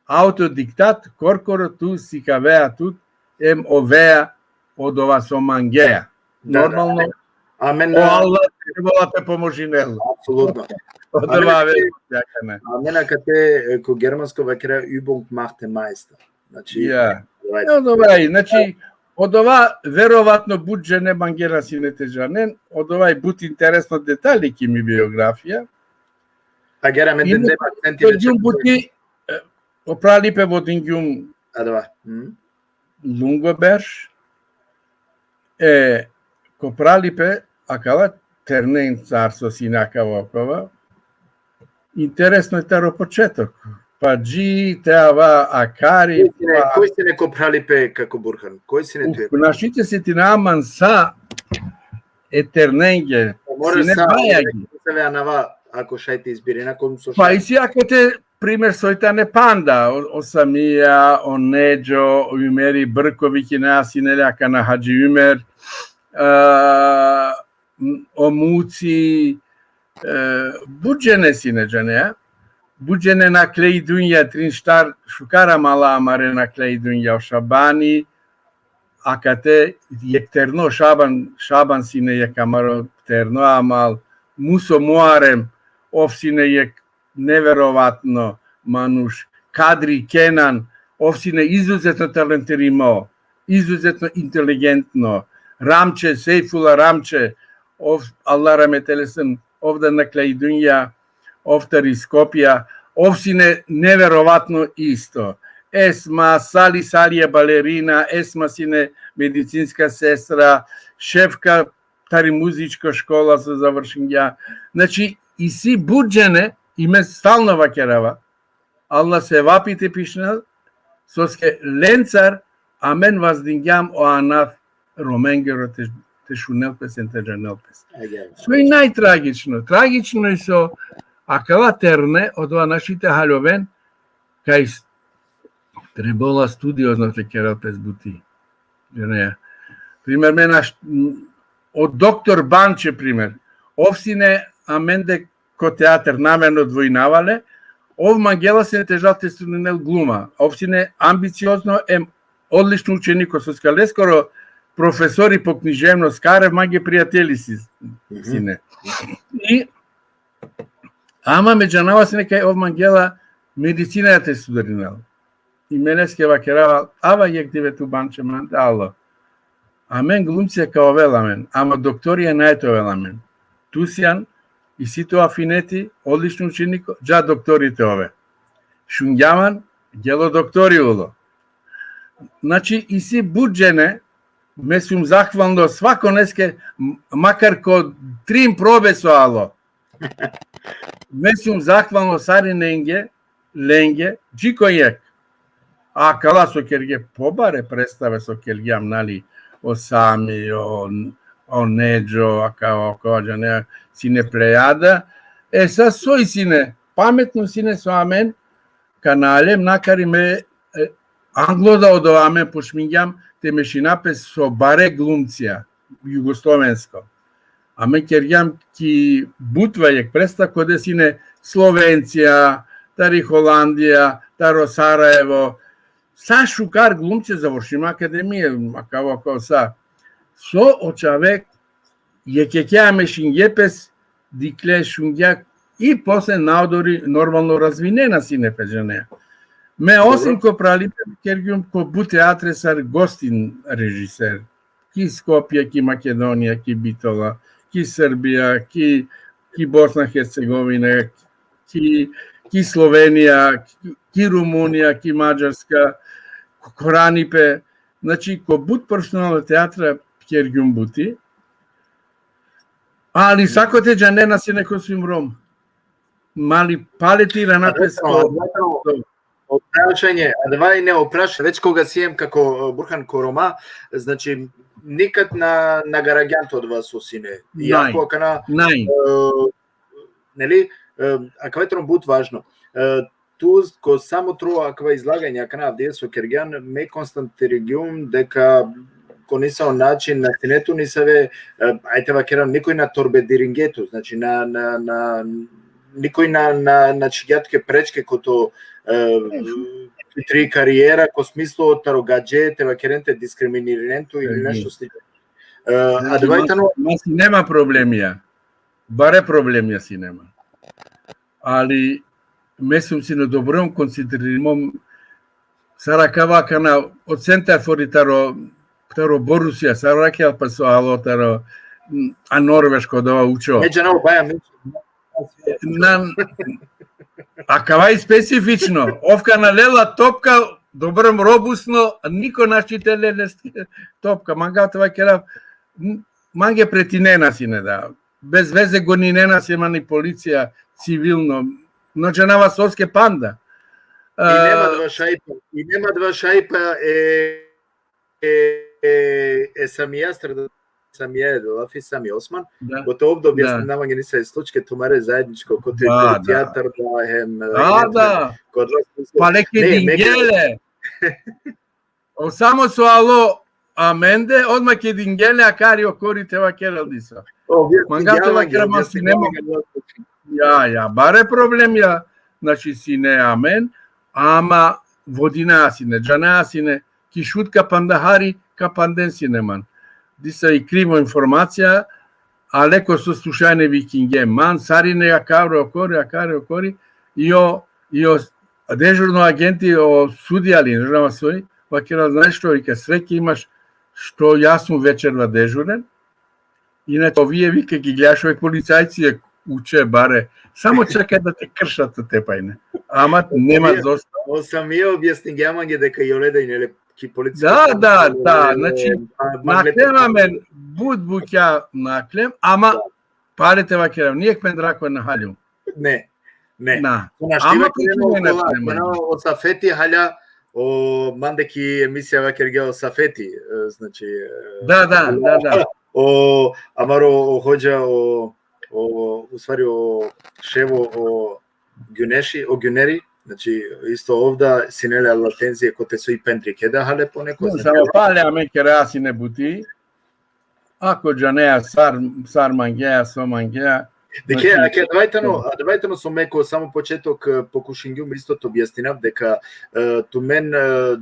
S2: аутодиктат коркоро ту си кавеа тут, ем овеа од ова со мангеа. Нормално, Аллах требала те поможинел.
S1: Апсолутно. Мене кате ко германско вакера Übung macht den Meister. Значи,
S2: добре, значи, Od ova verovatno budže ne Mangela Sinetežanen, od ovaj but interesno detalji ki mi biografija.
S1: Chiaramente
S2: Ine
S1: deve accenti
S2: Pergium buti opralipe vodingium
S1: adava.
S2: lungoberš, kopralipe akala ternen carstvo sinaka okova. Interesno je taro početok. Pa G, Teava, Akari.
S1: Koji si ne kopralipe kako Burhan? Koji si ne tu?
S2: Našite se ti naman sa eternenge, sine bajagi.
S1: Се нава ако шајте избири на ком со
S2: Pa i si ako te primer soitane panda, o Samija, o Neđo, o Umeri Brković i Neasinelja na Hadži Umer, o Muci, buđene sineđane, buđene na klej dunja, trinštar šukara mala amare na klej dunja o Šabani, a kate je terno Šaban sine je kamaro terno amal, muso moarem, ovsine je neverovatno manuš, Kadri Kenan, ovsine izuzetno talentirimo, izuzetno inteligentno, Ramče, Sejfula Ramče, Allah rametelesen, ovda na klej dunja, ovtari Skopja, ovsine neverovatno isto. Esma, Salija balerina, Esma sine medicinska sestra, šefka tari muzička škola sa završenja. Znači, i si buđene, ime stalno vakerava, Allah se vapite pišnal, soske lencar, amen vas dingjam o anaf romengero te šunelpes en te džanelpes. Svo i najtragično. Tragično je so akala terne od ova našite haljoven, kaj trebala studiozno te keralpes buti. Primer mena, od doktor Banče primer, ovsine amende ko teatr namerno dvojnavale, ov Mangela se težal testunel gluma, ovsine ambiciozno odlično učeniko, so skale skoro profesori po književnost, kare mange prijatelji sine. I ama međanava se nekaj ov Mangela medicina ja te studarinala. I mene skeva kerava, ava jek dive tu Banče mante, alo. Amen glumcija kao velamen, ama doktorija najto velamen. Tusijan i si to afineti, odlično učeniko, dža doktorite ove. Šungjaman, djelo doktori ulo. Znači, i si buđene, me sum zahvalno svako neske, makar ko trim probe so alo. Me sum zahvalno sari lenge, džiko jek. A kala so kerge pobare predstave so kergjam, nali, o Sami, o Neđo, a kao kođa, sine Plejada. Sad soj sine, pametno sine so amen, kanalem, nakari me angloda od amen pošminjam, te mešinape so bare glumcija, jugoslovensko. Amen kergjam ki butva jek presta kode sine Slovencija, tari Holandija, taro Sarajevo, sa šukar glumce završim akademije, kao sa. So očavek je kekjame šingjepes dikle šungjak i posle naodori normalno razvinena sine peđane. Me osim ko pralipe kergjum ko bu teatresar gostin režiser. Ki Skopje, ki Makedonija, ki Bitola, ki Srbija, ki Bosna Hercegovina, ki Slovenija, ki Rumunija, ki Mađarska, Koranipe, znači ko bud profesionalno teatra kergjum buti, ali sako te džanena si neko svim rom. Mali paletira napesko.
S1: Oprašanje, a давай не опрашај, веќе кога си ем како Бурхан Корома, значи никад на гарагјанто од вас осине. Јако кана нели, аква е бут важно. Ту ко само троа аква излагања кана дел со Кергјан ме константиригјум дека ко не са начин на синету ни севе ајте вакерам никој на торбе дирингету, значи на никој на чијатке пречке кото три кариера ко смисло тарогаџе те вакеренте дискриминирането или нешто слично. А девајтано
S2: си нема проблемија. Баре проблемија си нема. Али ме сум си на добром концентрирано саракава кана од центар форитаро Таро Борусија, са ракел па со алотаро а норвешко да учо.
S1: Меѓу на обаја
S2: А кавај специфично, овка налела топка, добром робусно, нико нашите леле топка, манга това кера, манге претинена си не да. Без везе гонинена си мани полиција цивилно, но джанава соске панда.
S1: И нема два шајпа самија среда самија Делафи, сами Осман, кото овде објаснавање не се источке тумаре заедничко, кото театар да хем...
S2: Да. Палеки дингеле. Само со ало аменде, одма ке дингеле, а кари окори тева керел диса. Манга тева керел маси нема. Баре проблем ја, значи си не амен, ама водина сине, джана сине, кишутка пандахари, капанден синеман. Диса и криво информација, а леко со слушање викинге. Ман, сарине, а кари окори, ио дежурно агенти о судијали, нежнава свој, вакера, знаеш што, вика, свеќе имаш што јас сум вечерва дежурен, иначе овие, вика, ги гледаш овие полицајци, уче, баре, само чекај да те кршат тепајне. Ама нема зошто.
S1: О самија објаснигјамање дека јоледа и неле
S2: Да, значи, наклемаме будбуќа наклем, ама парите вакерам, нијек пендрако на халју.
S1: Не.
S2: Ама
S1: о Сафети хаља, о мандеки емисија вакер гео Сафети, значи...
S2: Да.
S1: О Амаро о хоџа уствари о Шево о Гюнери, значи исто овда синеле латензија коте со и пендрик еда хале по некој.
S2: Само пале аме кереа сине бути. Ако джанеа сар мангеа со мангеа.
S1: Деке, давајтено со меко само почеток покушингјум истото објаснинав дека тумен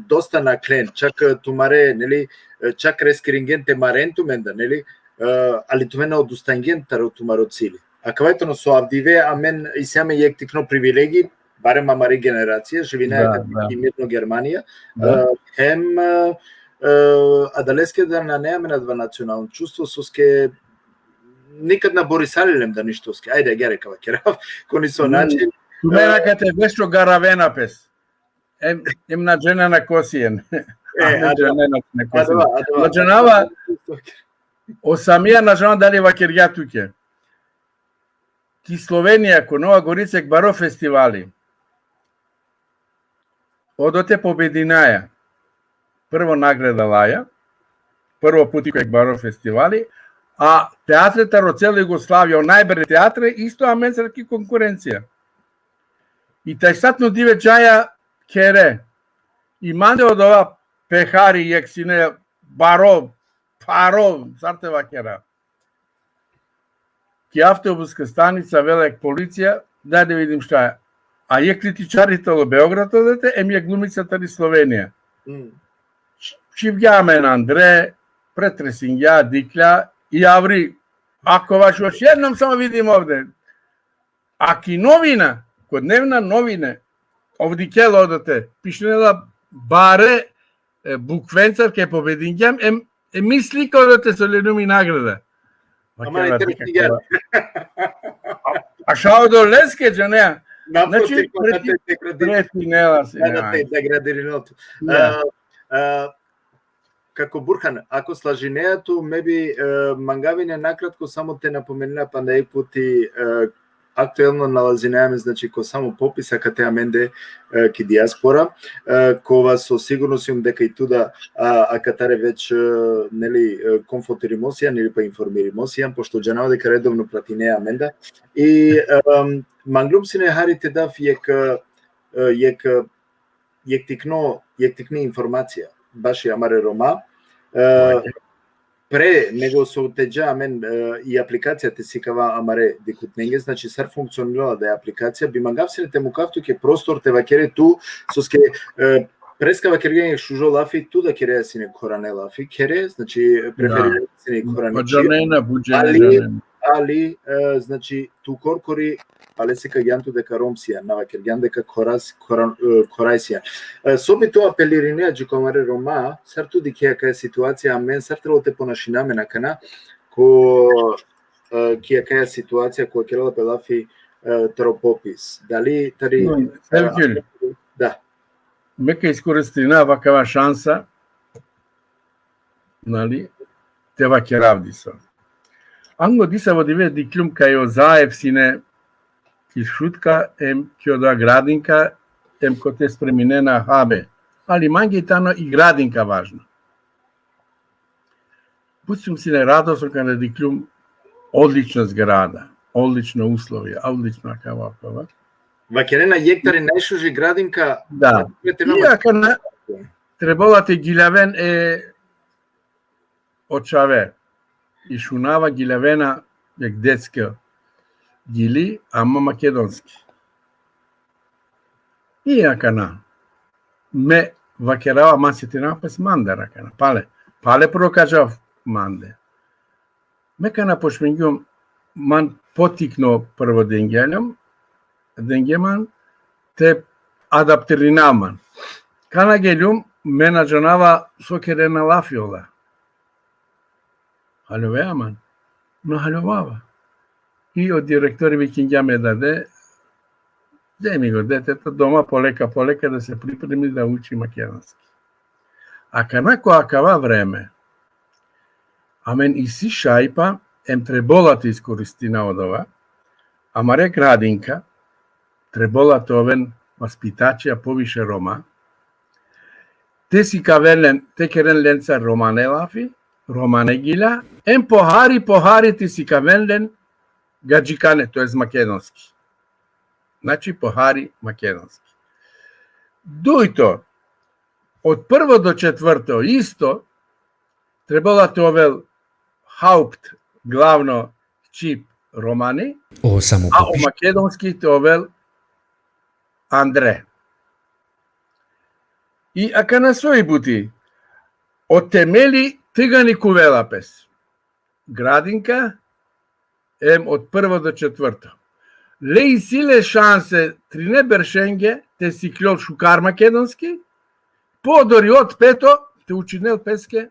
S1: доста наклен, чак тумаре, нели, чак рескрингенте марентуменда, нели, али тумен одустангентаро тумаро цили. А кавајтено со авдиве, амен и саме јектикно привилеги, барем амари генерација, живинаја и мирно Германија, хем адалеске да на неаме два национално чувство, соске никад на Борисалилем да ништо ске. Ајде, ги рекава керав, кони со начин.
S2: Тумена кате вешто гаравена пес. Ем на джена на косиен. Наджанава, о самија нажана дали вакерја туке. Ки Словенија, ко Нова Горица, баро фестивали. Одоте побединаја. Прво награда лаја, прво пути кој баро фестивали, а театрите во цела Југославија, најбре театре, исто аменсерки конкуренција. И тајсатно диве джаја кере. И манде од ова пехари, јексине, баро, паро, сартева кера. Ки автобуска станица, велек полиција, да видим шта е. А ја критичарите во Београд одете, ја глумицата ни Словенија. Чивѓаме на Андре, претресингја, дикља, и аври, ако ваш едном само видим овде. Аки новина, код дневна новине, овди ке одете, пишнела баре буквенцар ке победингјам, мисли одете со ленуми награда.
S1: Ама интереснингја.
S2: А шао до леске, джанеа.
S1: Значи,
S2: претинела се.
S1: Деградираното. Како Бурхан, ако слажинејато, меби мангавине накратко само те напоменува пандај пути актуелно налазинеаме, значи ко само пописа кате аменде ки диаспора, кова со сигурност им дека и туда акатаре веќе нели конфотиримосија или па информиримосија, пошто джанава дека редовно платинеа аменда и манглум сине харите дав јектикни информација баш и амаре рома пре него со теџа амен и апликацијата сикава амаре дикутнење, значи сар функционирала да е апликација, би мангавсините му кафту ке простор те вакере ту соске преска вакергање шужо лафи ту да кереа сине коране лафи кере, значи преферираме сине коране.
S2: Буџанена.
S1: Али значи ту коркори alesi că giantu de Romsia, nava che gian de Coraisia. Sobito apelirinea Gicomare Roma, sartu di che è situația men sartelo te ponașina menacana cu che è situația cu aquela pe la fi Tropopis. Dali tari da.
S2: Мека искористина вакава шанса, нали, тева керавдиса. Анго диса во диве диклюм кај Озаев сине ки шутка ем кјода градинка ем коте спреминена хабе. Али манги тано и градинка важна. Пустим сине радосно каде диклюм одлична зграда, одлична условија, одлична кава.
S1: Вакерена јектари најшужи градинка.
S2: Да. Иака на требала те гилавен очаве. И шунава гилавена як детска гили, ама македонски. Иака на ме вакерава масите напес мандера кана. Пале прокажав манде. Ме кана пошмингјум ман потикно прво денгеман те адаптиринаман. Кана гелюм менаджанава сокерена лафиола. Халовеаман. Но халовава. И од директори викингја ме даде, ми го детето дома полека да се припреми да учи македонски. А канако акава време, амен и си шајпа, ем требола те искористина од ова, амаре градинка, требола овен васпитачија повише Рома, те си кавелен, те керен ленца Романе лафи, Романе гила, ем похари ти си кавелен гаджикане, тоест македонски. Значи похари македонски. Дујто, од прво до четврто исто, требола те овел хаупт, главно чип Романи, а о македонски те овел Андре. И ака на своји бути, од темели тигани кувелапес. Градинка, ем од прво до четврто. Леј силе шансе трине бершенге, те си клјол шукар македонски, подори од пето, те учинел песке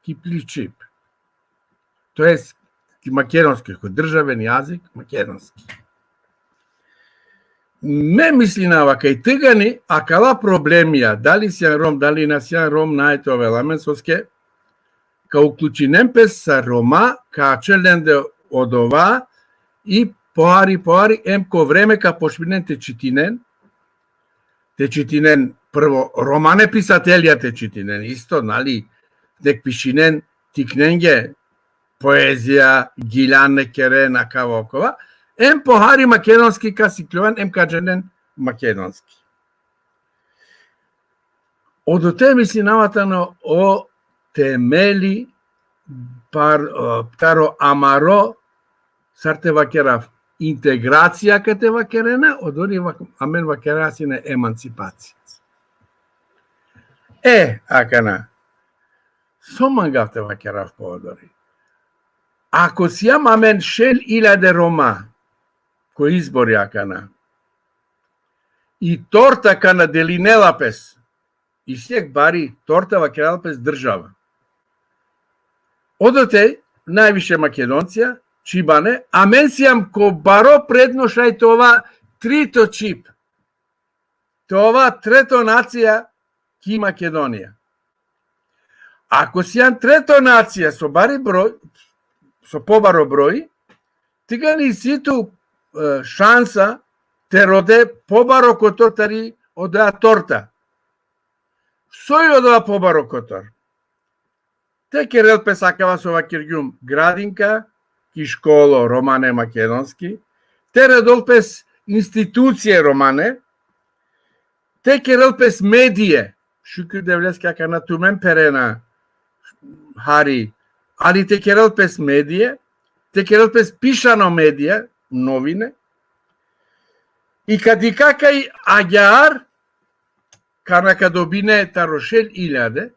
S2: кипличип. Тоест, македонски, кој државен јазик, македонски. Ме мислинава кај тигани, а кала проблемија, дали сјан Ром, дали на сјан Ром најтове ламенсоске, ка уклучинем пес са Рома, ка челенде од ова, и поари, емко време ка пошпинен те читинен прво, Романе писателија те читинен, исто, нали, дек пишинен тикненге, поезија, гилане керена, кава окова, ем похари македонски ка сиклювен, ем каженен македонски. Од те мислинавата на о темели таро амаро сарте вакерав интеграција кате вакерена, одори амен вакерасине емансипација. Акана, сомангавте вакерав поодори. Ако сијам амен 6.000 Рома, кој избори акана, и торта кана делинелапес, и сек бари торта вакералпес држава. Одоте, највише македонција, чибане, а мен сијам ко баро предношај това трито чип. Това трето нација ки Македонија. Ако сијам трето нација со бари број, со побаро број, тига ни ситу шанса те роде побаро котортари одеа торта. Сој одеа побаро котор. Те керел песакава со вакиргјум градинка, ки школо Романе македонски, те редол пес институције Романе, те керел пес медије, шукју девлески ака на тумен перена хари, али те керел пес медије, те керел пес пишано медије, новине, и кади какај агјар, канака добине таро 6.000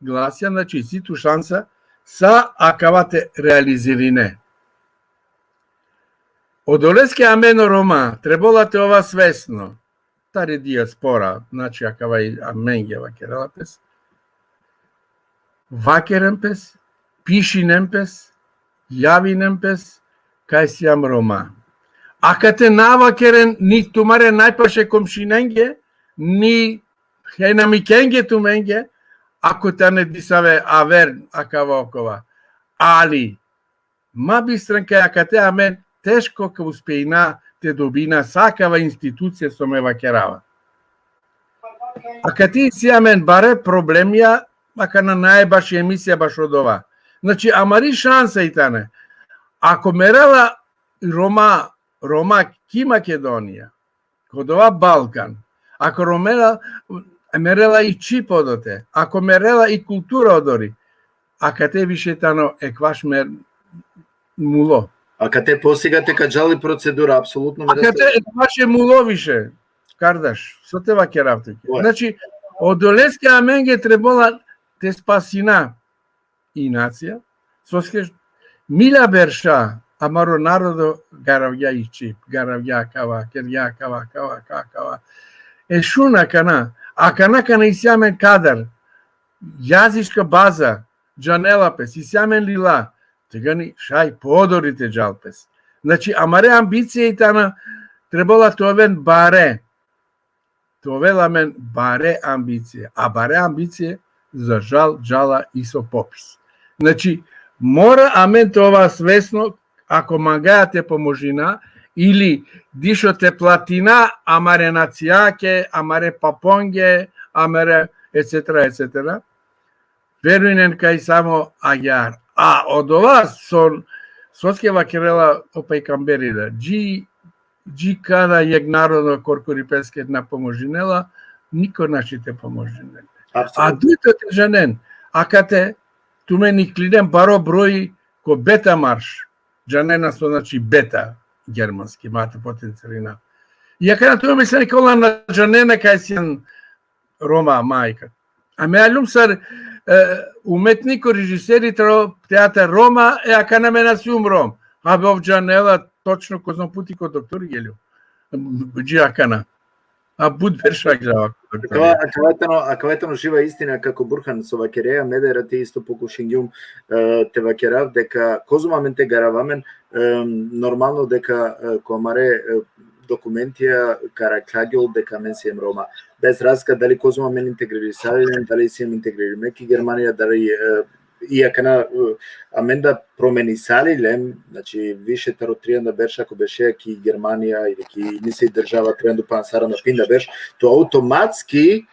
S2: гласја, значи ситу шанса са акавате реализирине. Одолески амено Рома, требола те ова свесно. Тари диаспора, значи акава и аменге вакерала пес. Вакерен пес, пишинен пес, јавинен пес, кај сиам Рома. А кате навакерен ни тумаре најпаше комшиненге, ни хенамикенге туменге, ако та не дисаве авер акава окова. Али, ма бистренка акате амен, тешко ка успеина те добина сакава институција со ме вакерава. А кати си амен баре проблемија, ака на најбаш емисија баш од ова. Значи, амари шанса и тане. Ако мерела Рома ки Македонија, код ова Балкан, ако мерела и чип одоте, ако мерела и култура одори, а кате више тано екваш мер муло.
S1: А кате постигате каджали процедура, апсолутно.
S2: А кате екваш е муло више, кардаш, со те вакеравте. Значи, одолески аменге требола те спасина и нација, соскеш миля берша, амаро народо гаравја и чип, гаравја кава, керја кава. Шуна кана, а кана и сјамен кадар, јазичка база, джанелапес, и сјамен лила, тегани шај подорите джалпес. Значи, амаре амбиција и тана, требала товен баре, товеламен баре амбиција, а баре амбиција, за жал, джала и со попис. Значи, мора амен това свесно, ако магаја те поможина, или дишо те платина, амаре нацијаке, амаре папонге, амаре, ецетера. Веруинен кај само агјар. А од ова соске вакерела опај камберида. Джи када јег народно коркорипеске на поможинела, никој нашите поможинеле. А дуито те жанен, а кате туме ни клиден баро број ко бета марш. Джанена со значи бета германски, мате потенцијалина. И ја кај тоа мисле кола на джанена кај сијан Рома мајка. А ме алум сар уметнико режисери театар Рома е ака на мене си умром. А бе ов джанела точно кознам пути ко доктори гелю. Джи акана. А буд вершак жава.
S1: Акавајтано жива истина како Бурхан со вакереја, медера те исто покушингјум те вакерав, дека козумамен те гаравамен, нормално дека комаре документија караклагјол дека мен си ем Рома. Без разлика дали козумамен интегририсален, дали си ем интегририл меки Германија, дали иака аменда промени салилем, значи више таротријан да берш ако беше ки Германија или ки не се држава тренду пансара на пин да берш, то автоматски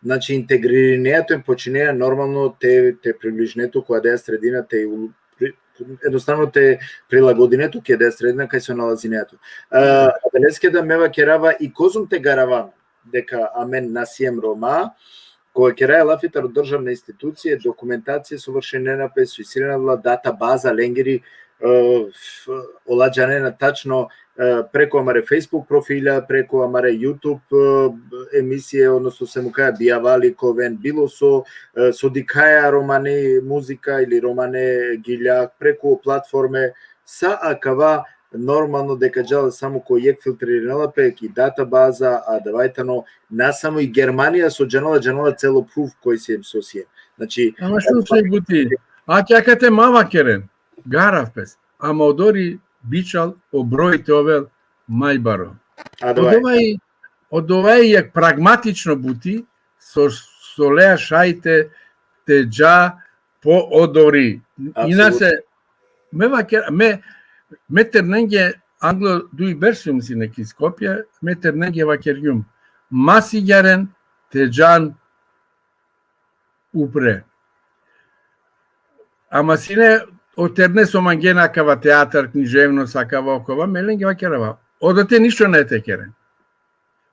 S1: значи интегрирањето им починеа нормално те приближнето која да е средина те едноставно те прилагодинето ќе да е средина кај се налазинето. Аделеске да мева керава и козум те гарава дека амен насием Рома, која ќе раја лафитар од државна институција, документација совршенена пе суисирана дата база ленгери оладжанена тачно преку амаре Facebook профила, преку амаре YouTube емисија, односно се му каја бијавали ковен било со дикаја романе музика или романе гилја преку платформе са акава нормално дека джала само кој јек филтрирала пек и дата база, а давајтано на само и Германија со джанала цело пруф кој се им сосија. Значи,
S2: ама што се гути? А ќе те мава керен, гарав пес, ама одори бичал оброите овел мајбаро. Од овај јак прагматично бути, со леа шајте те джа по одори. Инасе, метер ненге англо дуи берсиум си неки Скопје, метер ненге вакерјум. Маси јарен те джан упре. Ама сине отерне со мангена кава театар, книжевност, акава окова, меленге вакерава. Одоте ништо не те керен.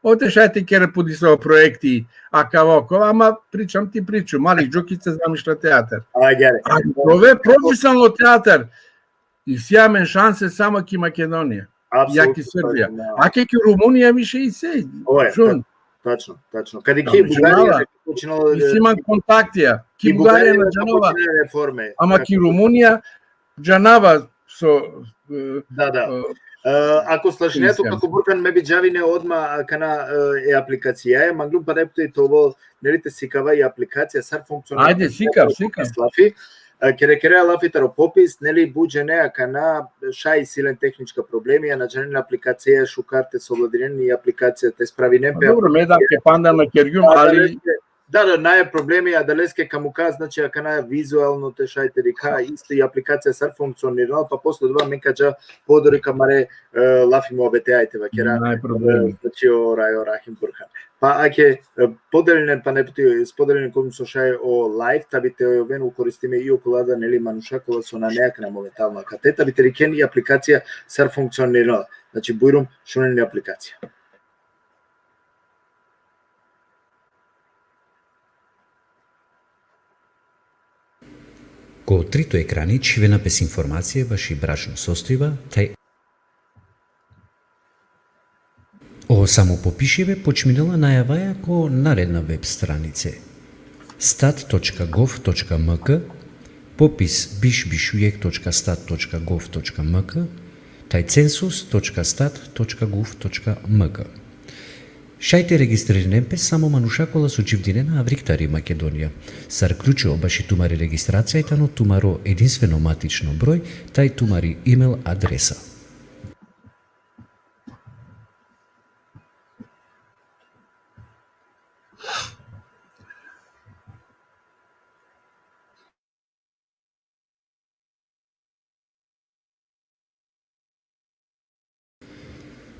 S2: Оте шајте кере подисава проекти, акава окова, ама причам ти причу, мали джокица замишла театар. А ове професионално театар, и сјамен шансе само ки Македонија, јаки Србија. А ке ки Румунија више и се.
S1: Точно. Каде ки Бугарија починала
S2: имам контактија. Ки Бугарија на Джанова реформе. Ама ки Румунија Джанава со
S1: Ако слашнето како буркан ме биджавине одма кана е апликација, манглум па непои тоа нелите сикава и апликација сар функционира.
S2: Ајде, сикав.
S1: Слафи, кере лафитаро попис, нели буџе неа кана шај силен техничка проблеми, а наџанена апликација шукарте совладирени и апликација те справи непе.
S2: Добро, медам ке панда на кергјум, али
S1: Да, нај проблеми, а далеске камука, значи ако на визуално те шајте рика, исто и апликација сар функционирала, па после тоа ме кажа подори камаре лафи му обетеајте вакера.
S2: нај проблеми.
S1: Значи рахим бурхан. Па аке поделен па непти споделен кон со шај о лайф, та бите овен користиме и околада нели манушакола со на некна моментална катета, бите рекен и апликација сар функционирала. Значи бујрум шунени апликација.
S3: Ко трито екрани чивена без информација ваши брачно состојба, тај О само попишиве почминала најаваја ко наредна веб странице stat.gov.mk попис bishbishujek.stat.gov.mk тај census.stat.gov.mk Шајте регистриран пе само манушакола со дживдинена авриктари Македонија. Сар клучо баши тумари регистрацијата, но тумаро единствено матично број, тај тумари имейл адреса.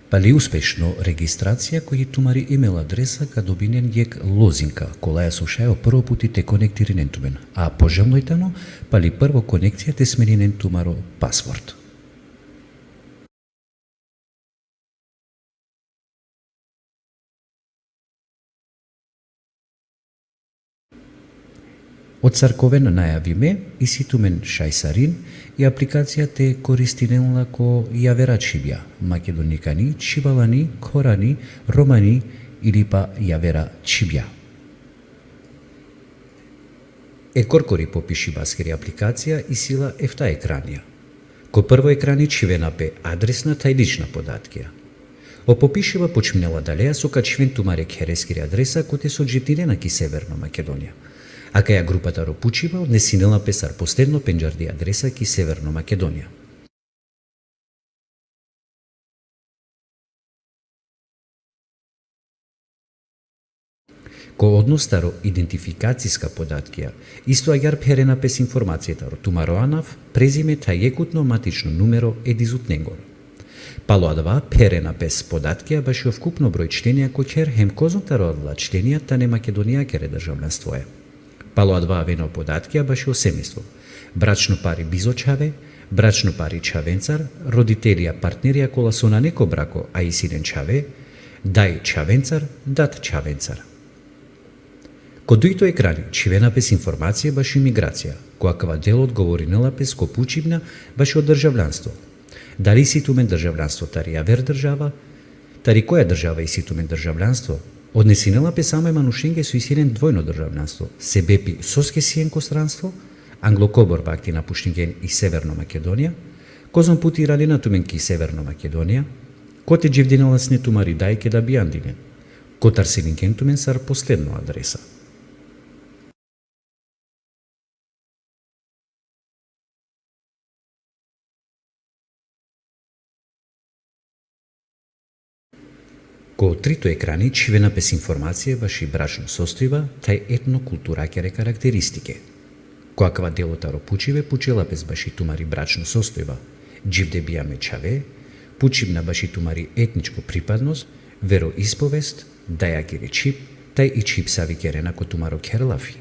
S3: Пали успешно регистрација кој тумари имейл адреса ка добинен јек лозинка, кола ја сушајо прво пути те конектиринен тумен, а пожелнојтано пали прво конекција те сменинен тумаро пасворд. Од царковен најавиме и ситумен шајсарин и апликација те користинела ко јавера чибја, македоникани, чибалани, корани, романи или па јавера чибја. Екоркори попиши баскери апликација и сила ефта екранија. Ко прво екрани чивена пе адресна тај лична податкија. О попишива почминела далеја со качвен тумаре херескери адреса коте со джитирена ки Северна Македонија. А каја групата Ропучива однесинела песар последно пенџарди адреса ки Северно Македонија. Ко одностаро идентификацијска податкија, исто аѓар перена пес информацијата ро тумароанав, презиме тајекутно матично нумеро едизут ненгор. Палоадва перена пес податкија баши вкупно број членија кој кер хем козонтаро одла членија та не Македонија кере државленство е. Палоадва вено податкија баши о семејство. Брачно пари бизочаве, брачно пари чавенцар, родителија партнерија кола со на неко брако, а и синен чаве, дај чавенцар, дат чавенцар. Ко дуито екрани, чивена пес информација баши миграција, која дел одговоринела пес ко пучивна баши од државлянство. Дали ситумен државлянство тари јавер држава, тари која држава и ситумен државлянство, однесинела пе само манушенге со исирен двојно државлянство, себепи соске сиен костранство, англокобор бакти напуштинген и Северно Македонија, козон пути ралина тумен ки Северно Македонија, коте джевдинела сне тумари дајке да бијандине, котар силинкен тумен сар последно адреса. Ко трито екрани чивена пес информација ваши брачно состојба, тај етнокултуракере карактеристике. Којаква делота Ропучиве пучела пес баши тумари брачно состојба, дживде бијаме чаве, пучивна баши тумари етничко припадност, вероисповест, дајакире чип, тај и чип сави керена ко тумаро керлафи.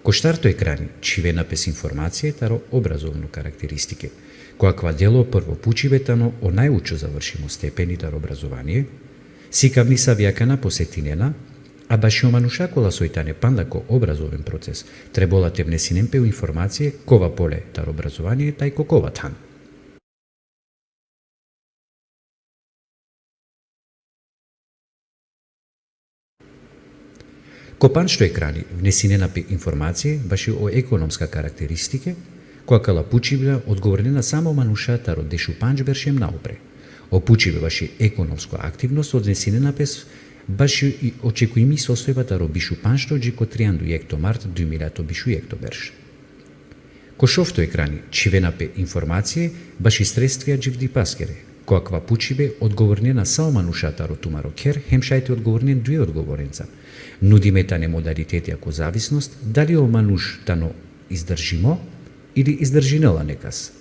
S3: Ко штарто екрани чивена пес информација таро образовно карактеристике, којаква дело прво пучиветано о најучо завршимо степени дар образование, сикавни савјакана посетинена, а баши оманушакола сојтане пандако образовен процес, требола те внесинен пеу информација кова поле дар образование тај кокова тан. Ко панчто екрани внесинена пе информација баши о економска карактеристике, која кала пучивле одговорнена само манушатаро дешу панџбершем наупре. Опучиве баши економска активност однесенена пес баши и очекуеми состојбата ро бишу паншто джико 31 март 2000 бишу ектоберш. Кошовто екрани чивенапе информација баши средствија дживди паскере, која ква пучиве одговорнена само манушатаро тумаро кер, хемшајте одговорнен дуи одговоренца. Нудиме тане модалитети ако зависност, дали о мануш тано издржимо или издржинела некас.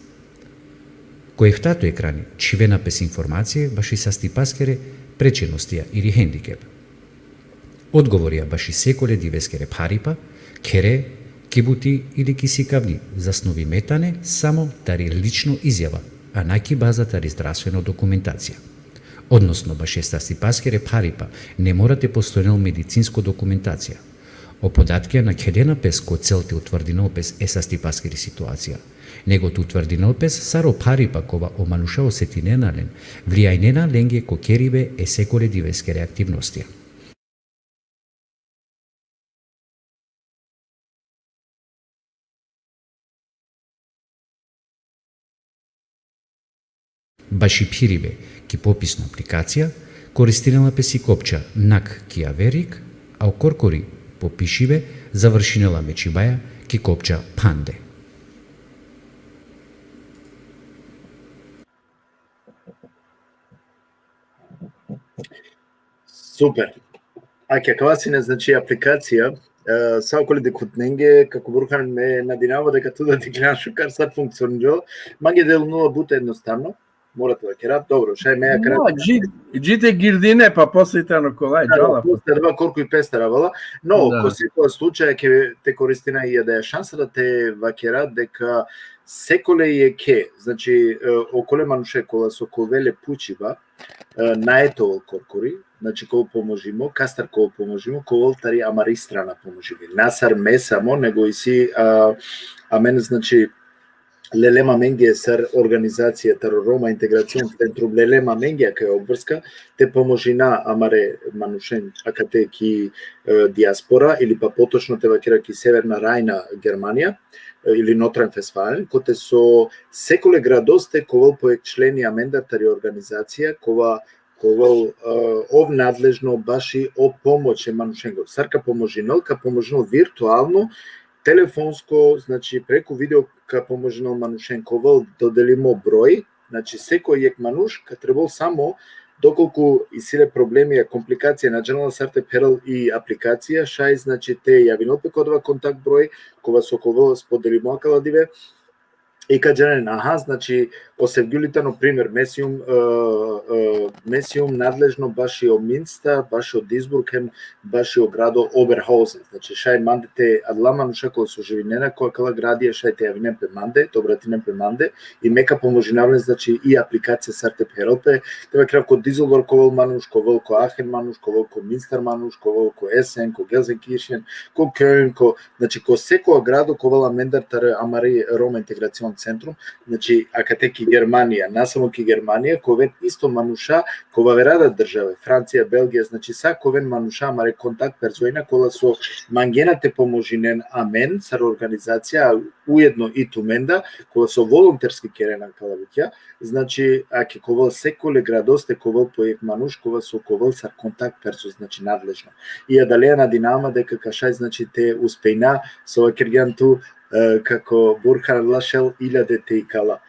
S3: Кој втато екрани чивена пес информација баши састи паскере преченостија или хендикеп. Одговорија баши секоле дивескере парипа, кере, кибути или кисикавни заснови метане само тари лично изјава, а најки база тари здравствена документација. Односно баши састи паскере парипа не морате постојано медицинско документација. О податкија на кедена пес ко целте утврдинал пес састи паскери ситуација. Негото утврдинал пес саро парипа кова омануша осетиненален, влијајнена ленге ко керибе секоле дивескере активностија. Баши пирибе ки пописна апликација, користирала песи копча нак ки аверик, а окоркори попишиве завршинела мечибаја ки копча панде.
S1: Супер. Аќе квасина значи апликација, само коли декутненге, како Бурхан ме надинава дека туда ти гледам шукар сад функционира, маге делнува бута едноставно, морате да керат, добро, шај меја крат.
S2: Джите гирдине, па после тано колај, джала.
S1: После два корку и песта равала, но ко секоја случај ќе те користина и да е шанса да те вакерат дека секоле е ке, значи околе мануше кола со ковеле пучива, наето коркори, значи кога поможимо, кастар кога поможимо, кога тари амари страна поможимо. Насар ме само, него и си, а мене значи Лелема Менге сар организацијата Рома интеграцион центрум Лелема Менге кај обврска те поможина амаре манушен акате ки диаспора или па поточно те вакира ки Северна Рајна Германија или Нотрен-Вестфален, коте со секоле градосте ковал поек члени амендатари организација кова ов надлежно баши о помоќе манушенго. Сарка поможинал, ка поможинал виртуално, телефонско, значи преку видео ка поможинал манушен ковал доделимо број, значи секој ек мануш ка требал само доколку и силе проблеми, компликација на General Sarte Peril и апликација, шај значи те јавинал пе кодова контакт број, кога со ковал споделимо акаладиве, и каджанен, значи, осевгюлитано пример, месиум надлежно баши о Минста, баши о Дисбургем, баши о градо Оберхаузен. Значи, шај мандете адлама нуша која со живинена, која кала градија, шај те јавинен пе манде, добратинен пе манде, и мека поможинавлен, значи, и апликација Сарте Перелпе, тебе крав ко Дизелдор ковал мануш, ковал ко Ахен мануш, ковал ко Минстер мануш, ковал ко Есен, ко Гелзенкиршен, ко Кёлн, значи, ко секоја градо ковал амендартар амари Рома интеграцион центрум, значи акате ки Германија, насамо ки Германија, ковен исто мануша, кова верада државе, Франција, Белгија, значи са ковен мануша, маре контакт персоина, кола со мангенате поможинен амен, сар организација, уедно и туменда, кола со волонтерски керена калавиќа, значи, аке ковал секоле градосте, ковал поек мануш, кова со ковал сар контакт персо, значи надлежно. И адалеја на динама дека кашај, значи, те успејна, со киргјанту, како Бурхан лашел илјадете и кала.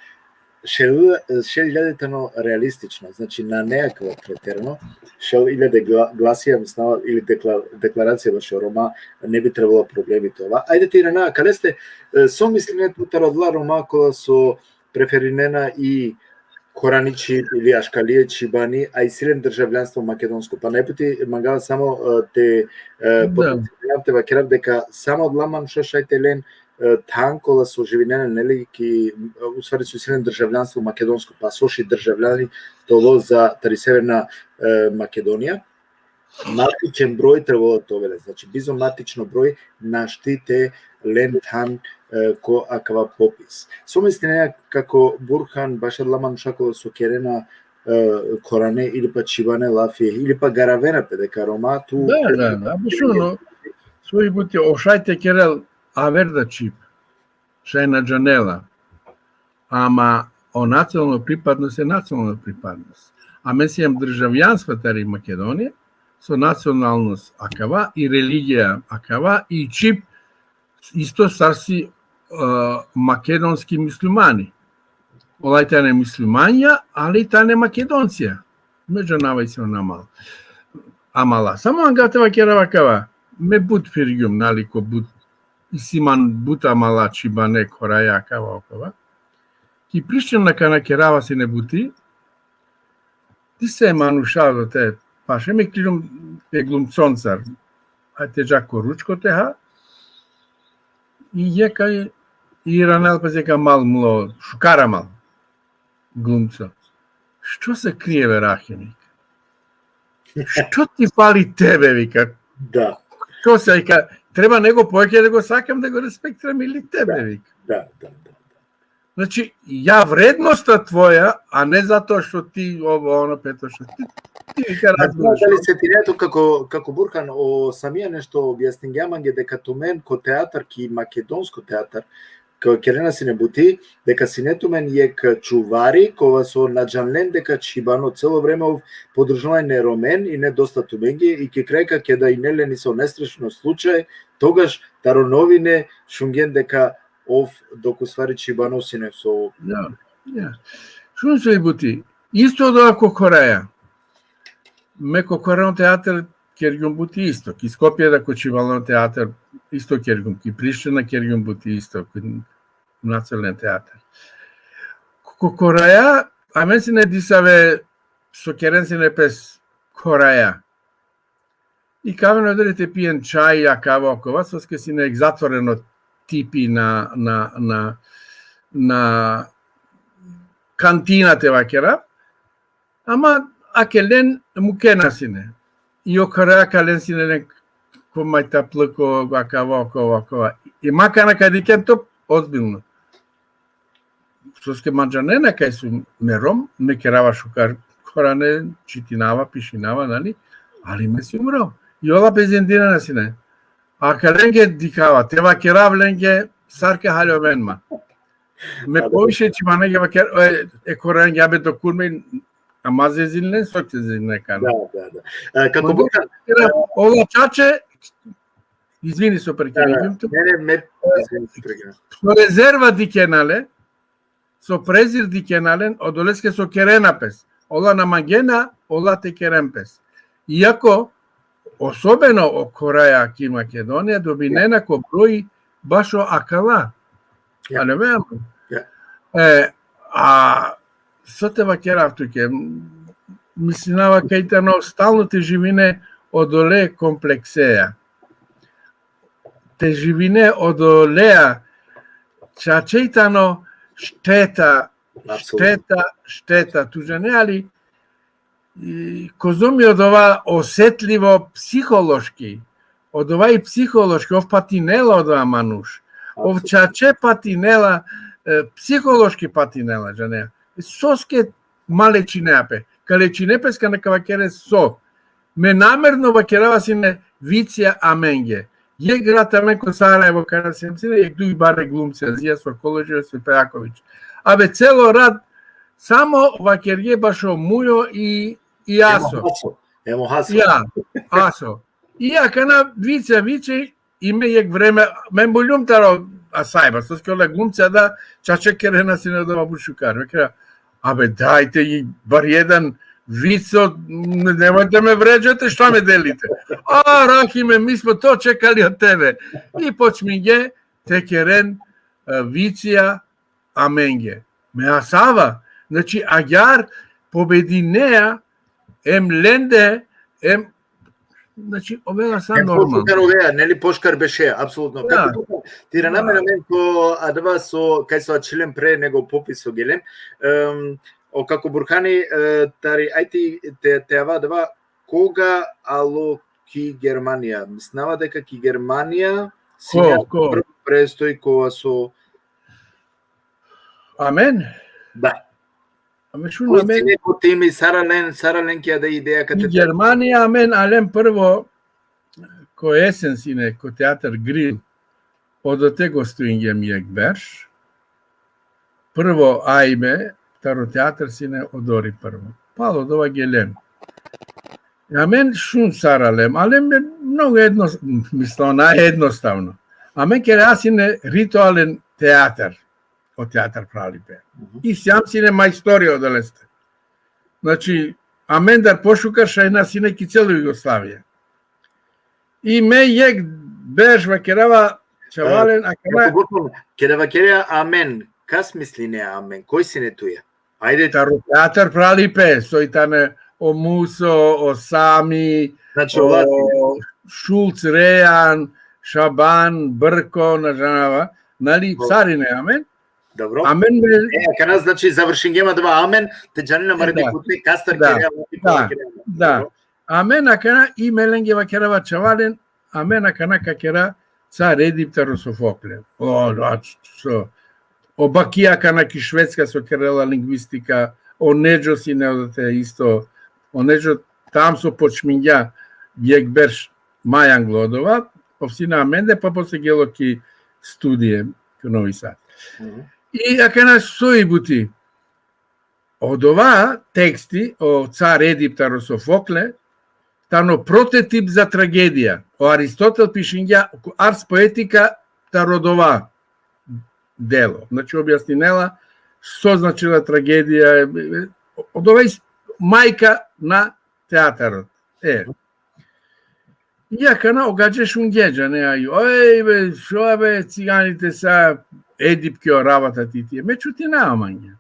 S1: Шел илјадетано реалистично, значи на неаква претерано, шел илјаде гласија мислава или декларација баше Рома не би требало проблеми тоа. Ајде ти Рена, каде сте со мислењето тародла Рома кола со преферинена и Кораничи или Ашкалие Чибани, а и силен државјанство македонско. Па најпути мангава само те потенцијалите вакерав дека само од ламан шашајте лен танкола со живинена нели ки усвари со силен државјанство македонско, па соши државјани тоа за тари Северна Македонија. Матичен број требало тоа, значи бизоматично број наштите лен тан ко акава попис. Со мислење како Бурхан баш ламан шакола со керена Коране или па Чибане Лафие или па Гаравена пе дека Рома ту.
S2: Да, абсолютно. Свој бути ошајте керел Аверда чип. šta je nađanela. Ама o национална припадност е национална припадност. А мен си имам државјанство тари Македонија, со националност акава и религија акава и чип исто сарси македонски муслимани. Олај та не муслиманија, али та не македонција. Меѓу навај се намал. Амала. Само ангатева керава кава. Ме бут фиргјум, нали, ко бут Симан бута мала чибане кораја кава окава. Ки пришчем на кана керава си не бути, ти се мануша до те паше, ме клижум е глумцонцар, а те джако ручко теха, и јека и ранел па зека мал мло, шукара мал, глумцо. Што се крие, бе, Рахимик? Што ти фали тебе, вика?
S1: Да.
S2: Што се, вика, треба него повеќе да го сакам, да го респектирам или тебе, вика?
S1: Да.
S2: Значи, ја вредноста твоја, а не затоа што ти ово, оно, пето, што ти вика разбираш.
S1: Дали се тирето како Бурхан о самија нешто објаснење дека тумен ко театар ки македонско театар, ко керена си не бути, дека синетумен јек чувари кога со наџанлен дека чибано цело време подржување не ромен и не доста туменги и ке крајка ке да и нелени со нестрашно случај, тогаш тароновине шунген дека ов доку ствари чибано сине со...
S2: Ja. Шун се бути? Исто да ко Кореја. Меко Корејон театар Кергјум бути исто. Ки Скопје да ко чибано театар исто Кергјум. Ки Приштина Кергјум бути исто. Национален театар. Ко Кореја, а мен си не дисаве со керен си не пес Кореја. И кавено дадете пиен чај, а кава окова, со ке си не затворено типи на кантината вакера, ама акелен мукена сине. И окара кален сине ко мајта плко вакава. И макана кај дикен топ озбилно. Соске маđанена кај су мером, не керава шукар, коране читинава, пишинава, нали? Али ме си умрал. И ола пезендина сине. А каленге дикава, тева керавленге сарке халјовенма. Ме повише чиманеге вакер корен јабе до курме амазе зилне сокте зилне кана.
S1: Да. Како Бурхан
S2: ова чаче извини со прекинувам.
S1: Не,
S2: со резерва дикенале, со презир дикенален, одолеске со керенапес. Ола на магена, ола те керенпес. Иако особено о Кореја ки Македонија добинена ко број баш о акала. А не веам. А со те вакерав туке мислинава кајтано стално те живине одоле комплексеја. Те живине одолеа чачејтано штета. Тужане, али козоми од ова осетливо психолошки, од ова и психолошки, ов патинела од ова мануш, ов чаче патинела, психолошки патинела, жане. Соске мале чинеапе, кале чинепеска нека вакере со. Ме намерно вакерава сине Виција Аменге. Је град Амен ко Сарајево, кај сем сине, јек дуи баре глумци, Азија Соколојчева, Пејаковиќ. Абе цело рад, само вакерје башо Мујо и Асо.
S1: Ja,
S2: Асо. И ја кана Виција, име јек време, мен болјум таро асајба, со скола глумција да чаче керена си не дава бушукар. Векера, абе дајте и бар еден вицо, немојте ме вреđате, што ме делите? А, Рахиме, ми смо то чекали од тебе. И почмиге те керен Виција Аменге. Ме асава, значи агјар победи неа, ем ленде, ем... Значи, овега са нормално.
S1: Пошкар овеа, нели Пошкар беше, апсолутно. Како ти ранаме мен ко адва со, кај со ачилем пре него попис со гелем, о како Бурхани, тари, ајти те ава адва, кога ало ки Германија? Мислнава дека ки Германија сиња престои кога со...
S2: Амен?
S1: Да.
S2: Аме шуна мен...
S1: Кој теми Сарален ќе да идеја кате...
S2: Германија, амен, алем прво, ко есен сине, ко театар Грил, Od te gostujengem jek berš. Prvo ajme, taro teatr sine odori prvo. Palo dova gelem. A men šun saralem, ale mnogo jednostavno. A men kere asine ritualen teatr, o teatr pralipe. I sjam sine majstori odaleste. Znači, a men dar pošukaš aj na sine ki celu Jugoslavije. I me jek bežva kerava čavalen, a kera...
S1: Kerava kerea amen. Kas misli ne amen? Koji sine tu je? Ajde.
S2: Taro teatr pralipe, soj tane o Muso, o Sami,
S1: Znači,
S2: o Šulc Rejan, Šaban, Brko, нали, царine, амен.
S1: Dobro.
S2: Амен
S1: Kana znači završim gema dva amen, te džanina marede kutne kastar kerea.
S2: Da. Амен акана и меленгева керава чавален, амен акана какера цар Едипта Русофокле. O Bakija kana ki švedska so kerela lingvistika, o Neđo si ne odate isto, o Neđo tam so počminja jek berš Majan Glodova, ovsina amende, pa posle gelo ki studije k Novi Sad. I akana soji buti, od ova teksti o car Edipta Rosofokle, tano prototip za tragedija, o Aristotel pišinja, ars poetika ta rodova delo. Znači objasninela što značila tragedija, od ovaj majka na teatar. Iakana ogađeš un gjeđa, ne aju, oj be, šo be, ciganite sa Edipke o ravata titije. Međutim, namanje.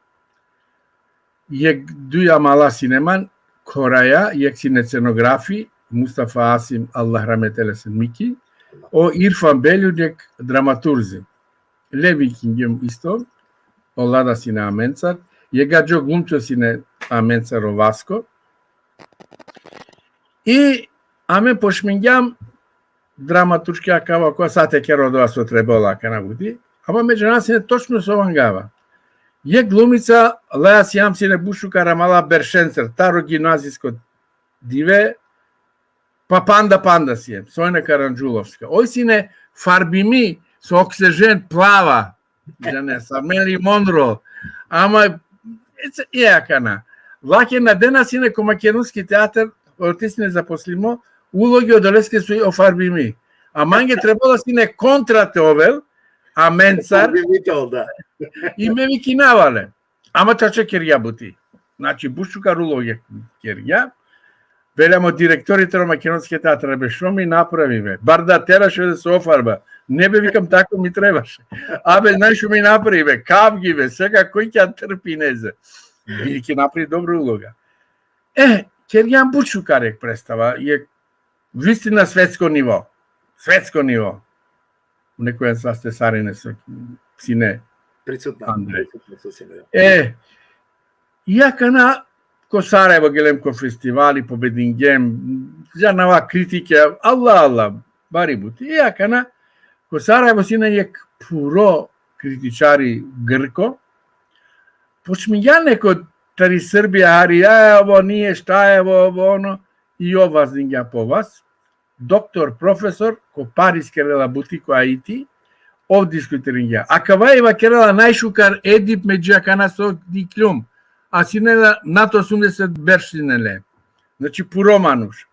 S2: Jek duja mala sineman, Koraya, jek sine scenografi, Mustafa Asim, Allah rahmetelesin Miki, o Irfan Beljudjek, dramaturzi. Levi Kingem isto, o Lada sine amencar, jega Gio glumčo sine amencar o Vasko. I ame pošmingjam dramaturški akava koja sate kero do vas trebala kana budi, ama među nas je točno sovangava. Je glumica Lea Sjam sine Bušu Karamala Beršencer, taro gimnazijsko dive, pa panda si je, Sojna Karanđulovska. Oj sine farbimi, so oksežen plava, ne, sa Meli Monroe, ama iakana. Lake na dena sine ko makedonski teatr, ti sine zaposlimo, ulogi odaleske su i ofarbimi. A mange trebala sine kontrate ovel, a mencar, i me mi kinavale. Ama čače kerja buti. Znači, Buščukar uloge kerja, veljamo direktori tero makedonske teatra, be što mi napravi me? Bar da teraš da se ofarba. Ne be vikam tako mi trebaš. Abe, znaš što mi napravi me? Kavgi me, svega koji kja trpi neze. Biliki napravi dobro uloga. Kerjan Buščukarek predstava je visti na svetsko nivo. Svetsko nivo. U nekojem saste sarine sine Andrej. Iakana ko Sarajevo gelem ko festivali pobedingem, janava kritike, Allah, bari buti. Iakana ko Sarajevo sine je puro kritičari Grko, počminjane kod tari Srbija, hari, ovo nije, šta je ovo, ono, i ova zingja po vas, doktor, profesor, ko Paris kerela buti ko Haiti, ov diskutiringja. A Kavajeva kerela najšukar Edip međakana so dikljum, a sinela NATO 80 beršinele. Znači, puro manuš.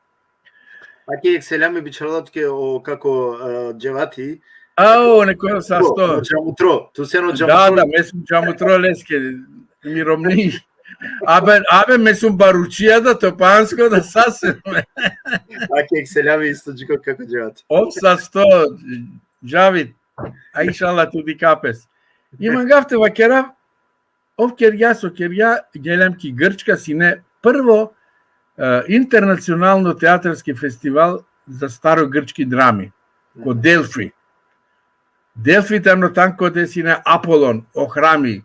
S1: Aki екселями бичаралатке о како джевати.
S2: Neko sa sto.
S1: Джамутро, tu se no джамутро.
S2: Da, mesum джамутро leske, miromni. Abe mesum baručija da topansko da sasem.
S1: Aki екселями isto džiko kako джевати.
S2: Ov sa sto, Javit, a inšallah tudi kapes. Imam gafteva kera, ov kerja gelem ki Grčka sine prvo internacionalno teatarski festival za starogrčki drami, kod Delfi. Delfi tamno tanko de sine Apolon, o hrami,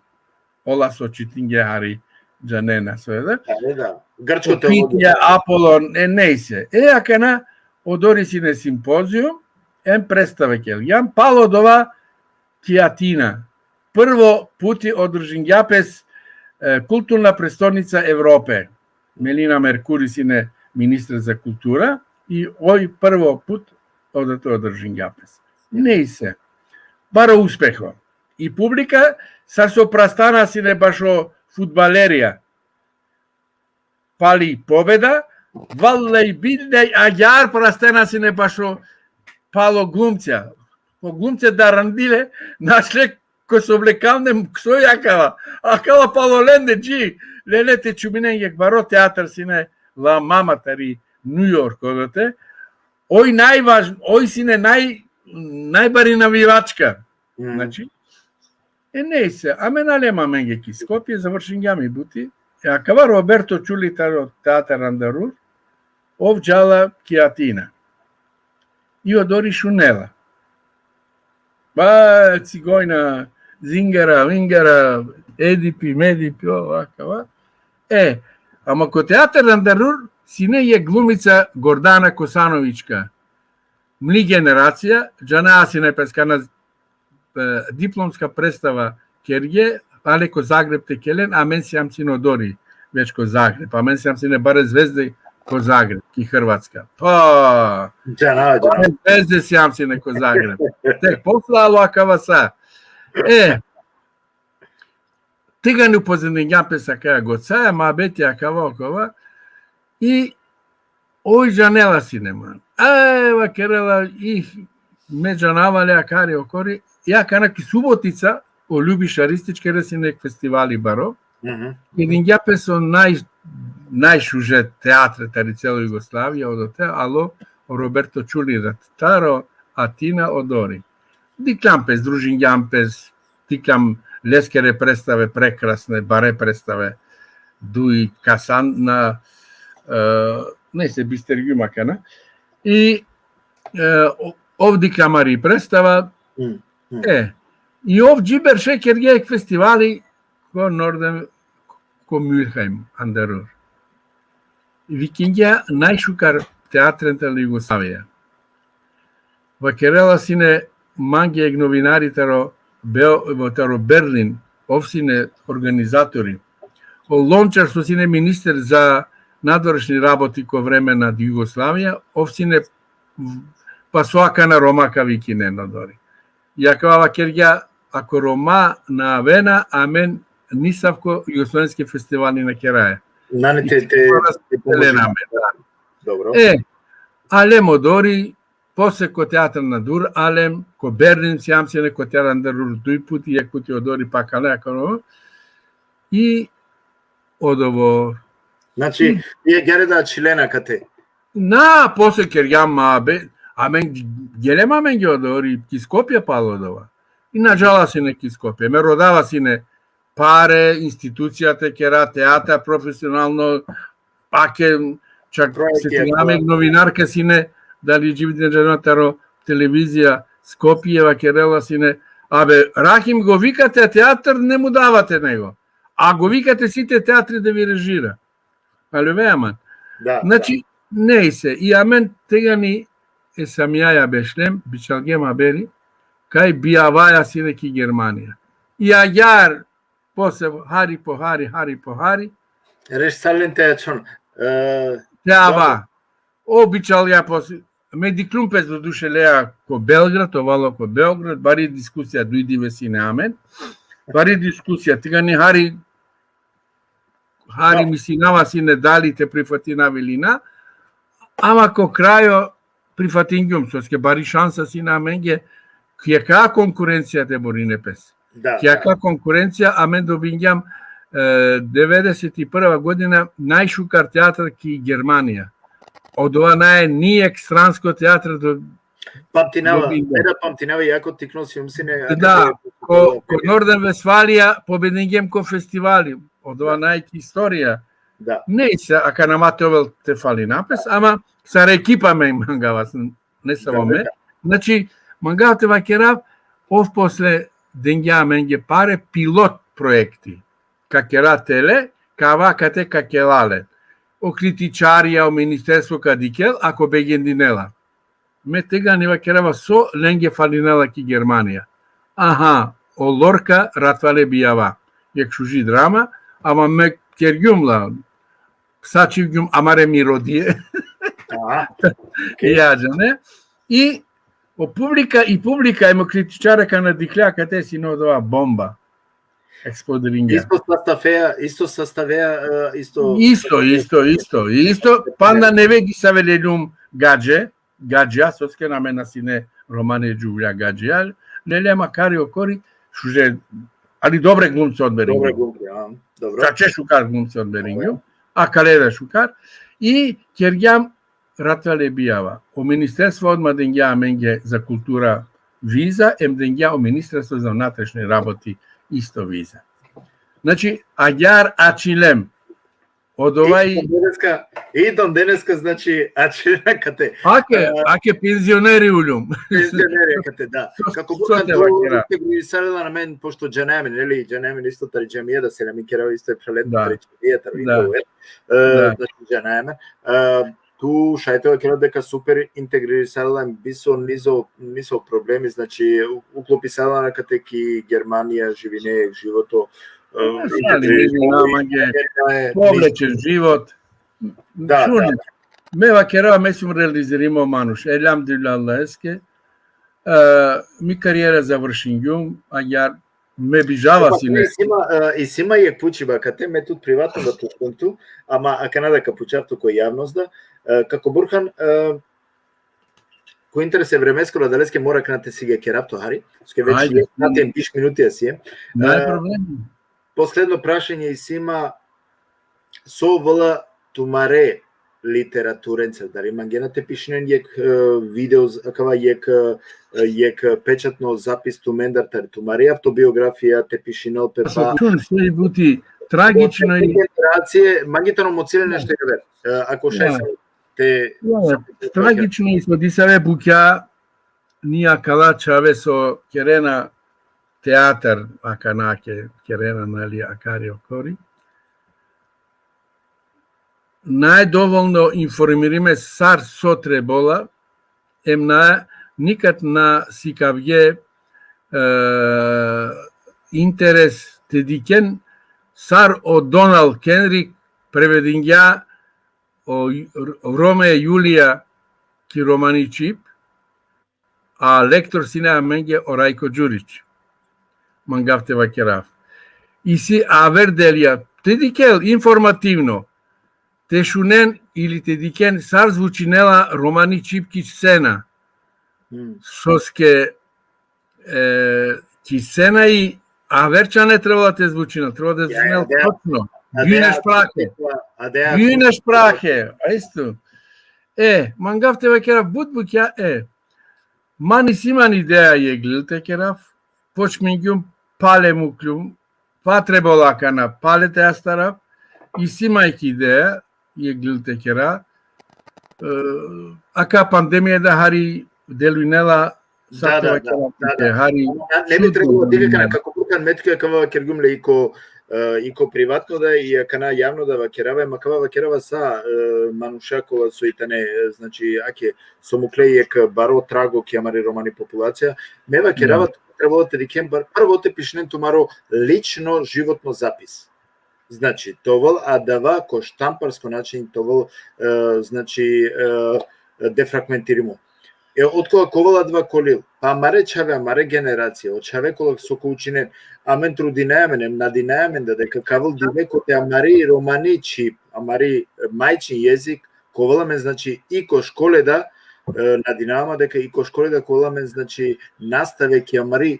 S2: ola so čitinge hari, džanena, sve da?
S1: Da, grčko te
S2: Opitija, Apolon, nejse. Akana, odori sine simpozijum, predstave kel. Jan Palodova Tijatina. Prvo puti održin japes kulturna prestolnica Evrope. Melina Merkuri sine ministra za kultura i ovaj prvo put održin japes. Nejse. Baro uspeho. I publika sa so prastana sine bašo futbalerija. Pali pobeda, valej bildej ajar prastena sine bašo palo glumca. Po glumce da randile našle ko so oblekalne kso jakava. Akala palo lende dži. Lelete čumine jek baro teatr sine la mama tari New York odate. Oj najvažno, oj sine najbari navivačka. Znači, neyse, amen alema mengeki Skopje završim jami buti. Akava Roberto Ciulitaro teatr Andarur, ovđala Kiatina. I odori šunela. Ba, cigojna, zingara, vingara, edipi, medipi, ovakava. Ama ko teatr Andarur sine je glumica Gordana Kosanovićka. Mli generacija, džana sine peskana diplomska predstava Kerje, ale ko Zagreb te kelen, a men sjam sine odori već ko Zagreb. A men sjam sine bare zvezde ko Zagreb, ki Hrvatska. Pa, zvezde sjam sine ko Zagreb. Tek poslalo akava sa. Tega ne upoznam pesa kaja gocaja, ma beti akava okova. I oj janela sineman. Eva kerela ih međanavale akari okori. Ja kanaki Subotica o ljubišarističke resinek festivali baro. Jedin jape so najšuže teatre tari celo Jugoslavija odote, alo Roberto Ciulitaro Atina odori. Diklam pes, družin jampes, diklam leskere predstave prekrasne, bare predstave, duj kasan na ne se bisterju makana. I ovdje klamari predstava. I ovdje džiber šeker je festivali ko Norden, ko Mülheim, Andarur. Vikingja najšukar teatren tele Jugoslavija. Vakerela sine mangijeg novinari taro Berlin, ovsine organizatori. Lončar su sine minister za nadvršni raboti ko vremena Jugoslavija, ovsine pa svaka na Romaka vikine nadori. Jakava kerja ako Roma na avena, amen nisavko jugoslovenski festivali na keraje.
S1: Nanite te dobro.
S2: Alem odori, posle ko teatr Nadur, alem ko Berlin sjam se neko teatr Andarur duj puti, jek puti odori pa kale, i odovo.
S1: Znači, je gereda čilena kate.
S2: Na, posle kerjam amen gelema men odori, ki Skopje palo odova. I nađala si neki Skopje. Me rodava si ne pare, institucija te kera, teatra profesionalno, pake, čak se tiname novinarke si ne, da li živite ženataro televizija Skopijeva kerela si ne, abe, Rahim go vikate, teatr ne mu davate nego. A go vikate site teatri da vi režira. Ali veaman. Znači, ne se. I amen tega ni sam ja bešlem, bičalgem aberi, kaj bijavaja si neki Germanija. I ajar, posle hari po hari.
S1: Reš salente açon.
S2: Teava. Običal ja posle. Mediklumpes do duše lea ko Belgrad, ovalo ko Beograd, bari diskusija dujdive si ne amen. Bari diskusija, tega ni hari misinava si ne dali te prifatina velina, ama ko krajo prifatingjum, soske bari šansa si na menge, kjeka konkurencija te borine pes. Kjeka konkurencija, a men dobinjam 91. godina najšukar teatr ki Germanija. Od ova nije stransko teatr do...
S1: Pamtinava jako tikno si umsine...
S2: Da, ko Norden Westfalia pobedningem ko festivali. Od ova istorija. Ne se, aka namate ovel te fali napes, ama sa ekipa me mangava, ne samo me. Znači, mangava te vakerav, ov posle dengja menge pare pilot projekti. Kakera tele, kava kate kakelale. O kritičarija, o ministerstvo kadikel, ako begendinela. Me tega ne vakerava so lenge falinela ki Germanija. Aha, o lorka ratvale bijava. Jek šuži drama, ama me kergjumla. Sačivgjum amare mi rodije. I i publika imo kritičara na dikljaka te sinodova bomba. Explodiringa.
S1: Isto sastavea,
S2: Isto, panda ne vedi să velelum gagea, soske na mena sine romane Giulia Gagea, lele makari okori, šuže, ali dobre glumce od Beringu.
S1: Dobre glumce, dobro.
S2: Sa ce šukar glumce od Beringu, a kalera šukar, i kjergjam Ratvele Bijava. O Ministerstvo odmah dengja menge za kultura viza, dengja o Ministerstvo za unutrašnje raboti isto viza. Znači, agjar ačilem. Od ovaj...
S1: Idom deneska, znači, ačilem kate...
S2: Ake penzioneri uljum.
S1: Penzioneri kate, da. Kako bukan to integrisala na men, pošto Džanemen isto tari džemija, da se nam ikjerao isto je preletno treći vijetar. Znači, Džanemen. Tu šajteva kjela deka super integrisala niso problemi, znači, uklopisala na kateki Germanija, živine, životo,
S2: povlećen život. Da. Meva kerava mesim realizirimo manuš. Elhamdülillah eske. Mi karijera završim jum, a ja me bižava sine.
S1: И сима е пучиба кате метод приватно да тукунту, ама а Канада ка пучавто кој јавност да, како Бурхан кој интерес е времеско да далеске мора канате си ге керапто хари, ске веќе натем 10 минути да си. Последно прашање и сима со вла тумаре литературенце, дали мангенате пишнен јек видео, акава јек печатно запис тумендар тар тумаре автобиографија те пишинал пепа.
S2: Чун се бути трагично и
S1: генерација, мангитано моциле нешто јавер. Ако шај те
S2: трагично и со дисаве буќа нија кала чаве со керена театар аканаке керена нали акари окори. Најдоволно информириме сар сотре бола, никад на сикавје интерес тедикен сар о Доналд Кенрик преведингја о Роме Јулија ки романи чип, а лектор сине менге о Рајко Ѓурич. Мангавте вакерав. И си аверделија тедикел информативно те шунен или те дикен сар звучинела романи чипки сцена. Соске ки сцена и аверча не требала те звучина, треба да звучинел точно. Гюнеш прахе. Аисто. Мангавте вакера будбукја мани симан идеја е глилте керав, почмингјум пале муклјум, па требала кана пале те астарав, и симајки идеја, je glilte kera. Aka pandemija da hari deluinela
S1: da.
S2: Hari
S1: ne bi trebalo divekana kako bukan metke kava kergumle iko privatno da i kana javno da vakerava makava vakerava sa Manušakova su itane znači ake somuklejek baro trago kiamari romani populacija me vakerava trebalo te dikem prvo te pišnen tumaro lično životno zapis. Значи, товол, а дава ко штампарско начин товол, значи, дефрагментиримо. Од кога ковала два колил, па маре чаве, маре генерација, од чаве кола соко учинен, амен трудинајамен, надинајамен, да дека кавал дивеко те амари романи чип, амари мајчин језик, коваламе, значи, и ко школе да, надинавама дека и ко школе да коваламе, значи, наставе ке амари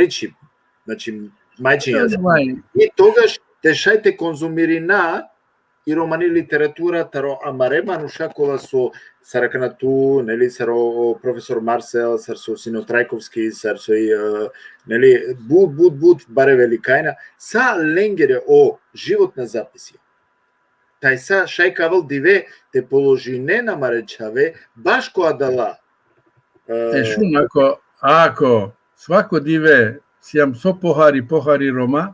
S1: чип, значи, мајчин језик. И тогаш те шајте конзумири на и романи литература таро амаре Манушакова со сараканату, нели саро професор Марсел, сар со сино Трајковски, сар со нели буд баре великајна, са ленгере о животна записи. Тај са шајкавал диве те положи не на маречаве, баш која дала.
S2: Шум, ако свако диве сијам со похари рома,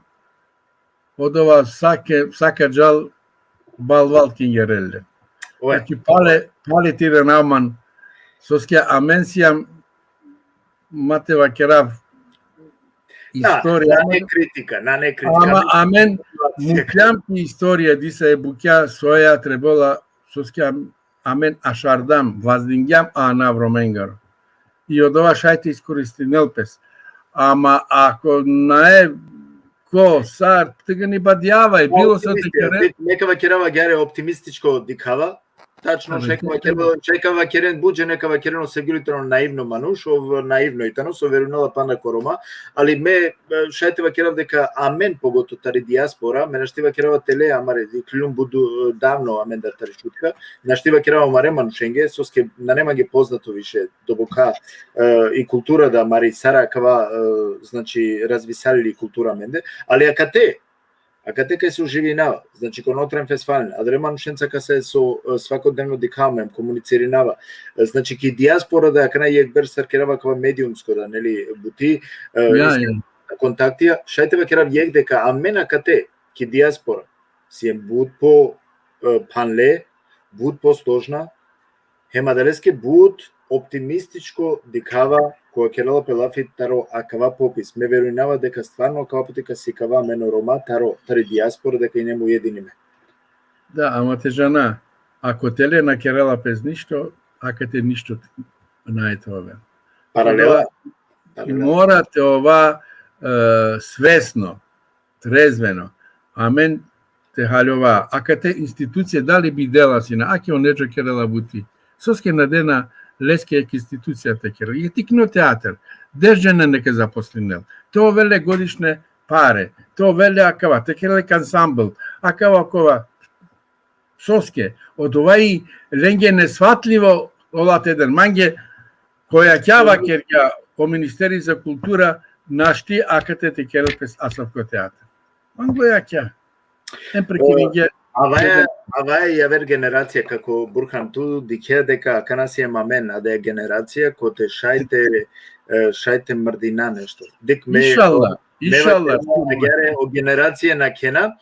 S2: од ова сака джал балвал кингереле. Значи пале тире наман соске амен сијам матева керав историја.
S1: На не критика.
S2: Амен муклјамки историја диса е букја соја требола соске амен ашардам ваздингјам анав роменгар. и од ова шајте искористи нелпес. Ама ако наe ко сар тега ни бадјава и било се дека
S1: некава керава гере оптимистичко дикава. Тачно чекава керен буџе некава керено сегилитно наивно мануш, ов наивно итано со верунала пана корома, али ме шајтева керав дека амен погото тари диаспора, ме наштива керава теле амаре клюм буду давно амен да тари шутка, наштива керава маре манушенге, соске на нема ги познато више добока и култура да мари сара кава значи развисали култура менде, али акате кај се оживинава, значи кон отрен фестивал, а дали манушенца ка се со свакодневно дикамем, комунициринава, значи ки диаспора да кана јек берстар керава кава медиумско да нели бути контактија, шајтева керав јек дека амена кате ки диаспора си е буд по панле, буд по сложна, хема далеске буд оптимистичко дикава која керала пелафи таро акава попис. Ме веруинава дека стварно кава потика си кава мено рома таро тари диаспора дека и нему единиме.
S2: Да, ама те жана, ако теле на керала пез ништо, ака те ништо најте ове.
S1: Паралела.
S2: И морате ова свесно, трезвено. Амен те халјова. Ака те институција дали би дела сина, аке онеджо керала бути. Соске на дена леске ек институцијата керала. И тикно театар. Дежджена нека запослинел. То веле годишне паре. То веле акава. Те кералек ансамбл. Акава кова. Соске. Од овај ленге несватливо олат еден манге која ќава керја о Министери за култура нашти акате те керал пес Асавко театар. Манго ја ќа.
S1: Ава е јавер генерација како Бурхан ту дике дека кана си е мамен, а да е генерација кој те шајте мрдина нешто. Дик ме
S2: Иншалла.
S1: О генерација на кена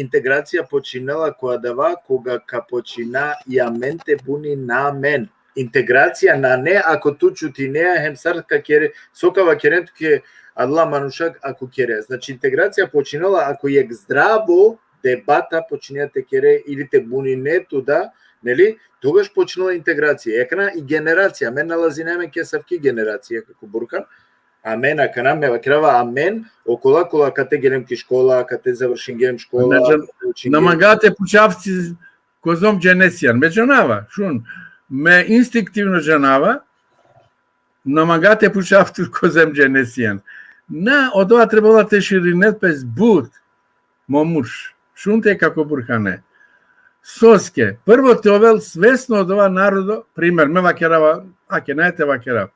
S1: интеграција починала која дава кога ка почина ја мен те буни на мен. Интеграција на не ако ту чути неа хем сарка кере сокава керент ке адла манушак ако кере. Значи интеграција починала ако е здраво дебата починја те кере или те буни не туда, нели? Тогаш почнала интеграција. Екна и генерација. Мен налази неме ке савки генерација како Буркан. Амен, ака нам ме вакрава амен, окола кате гелем ки школа, кате завршин гелем школа.
S2: Намагате пучавци козом дженесијан. Ме женава, шун. Ме инстинктивно женава, намагате пучавци козем дженесијан. На, од ова требала те ширинет пес буд, момуш. Шунте како Буркане. Соске, прво те овел свесно од ова народо, пример, ме вакерава, аке најте вакерав,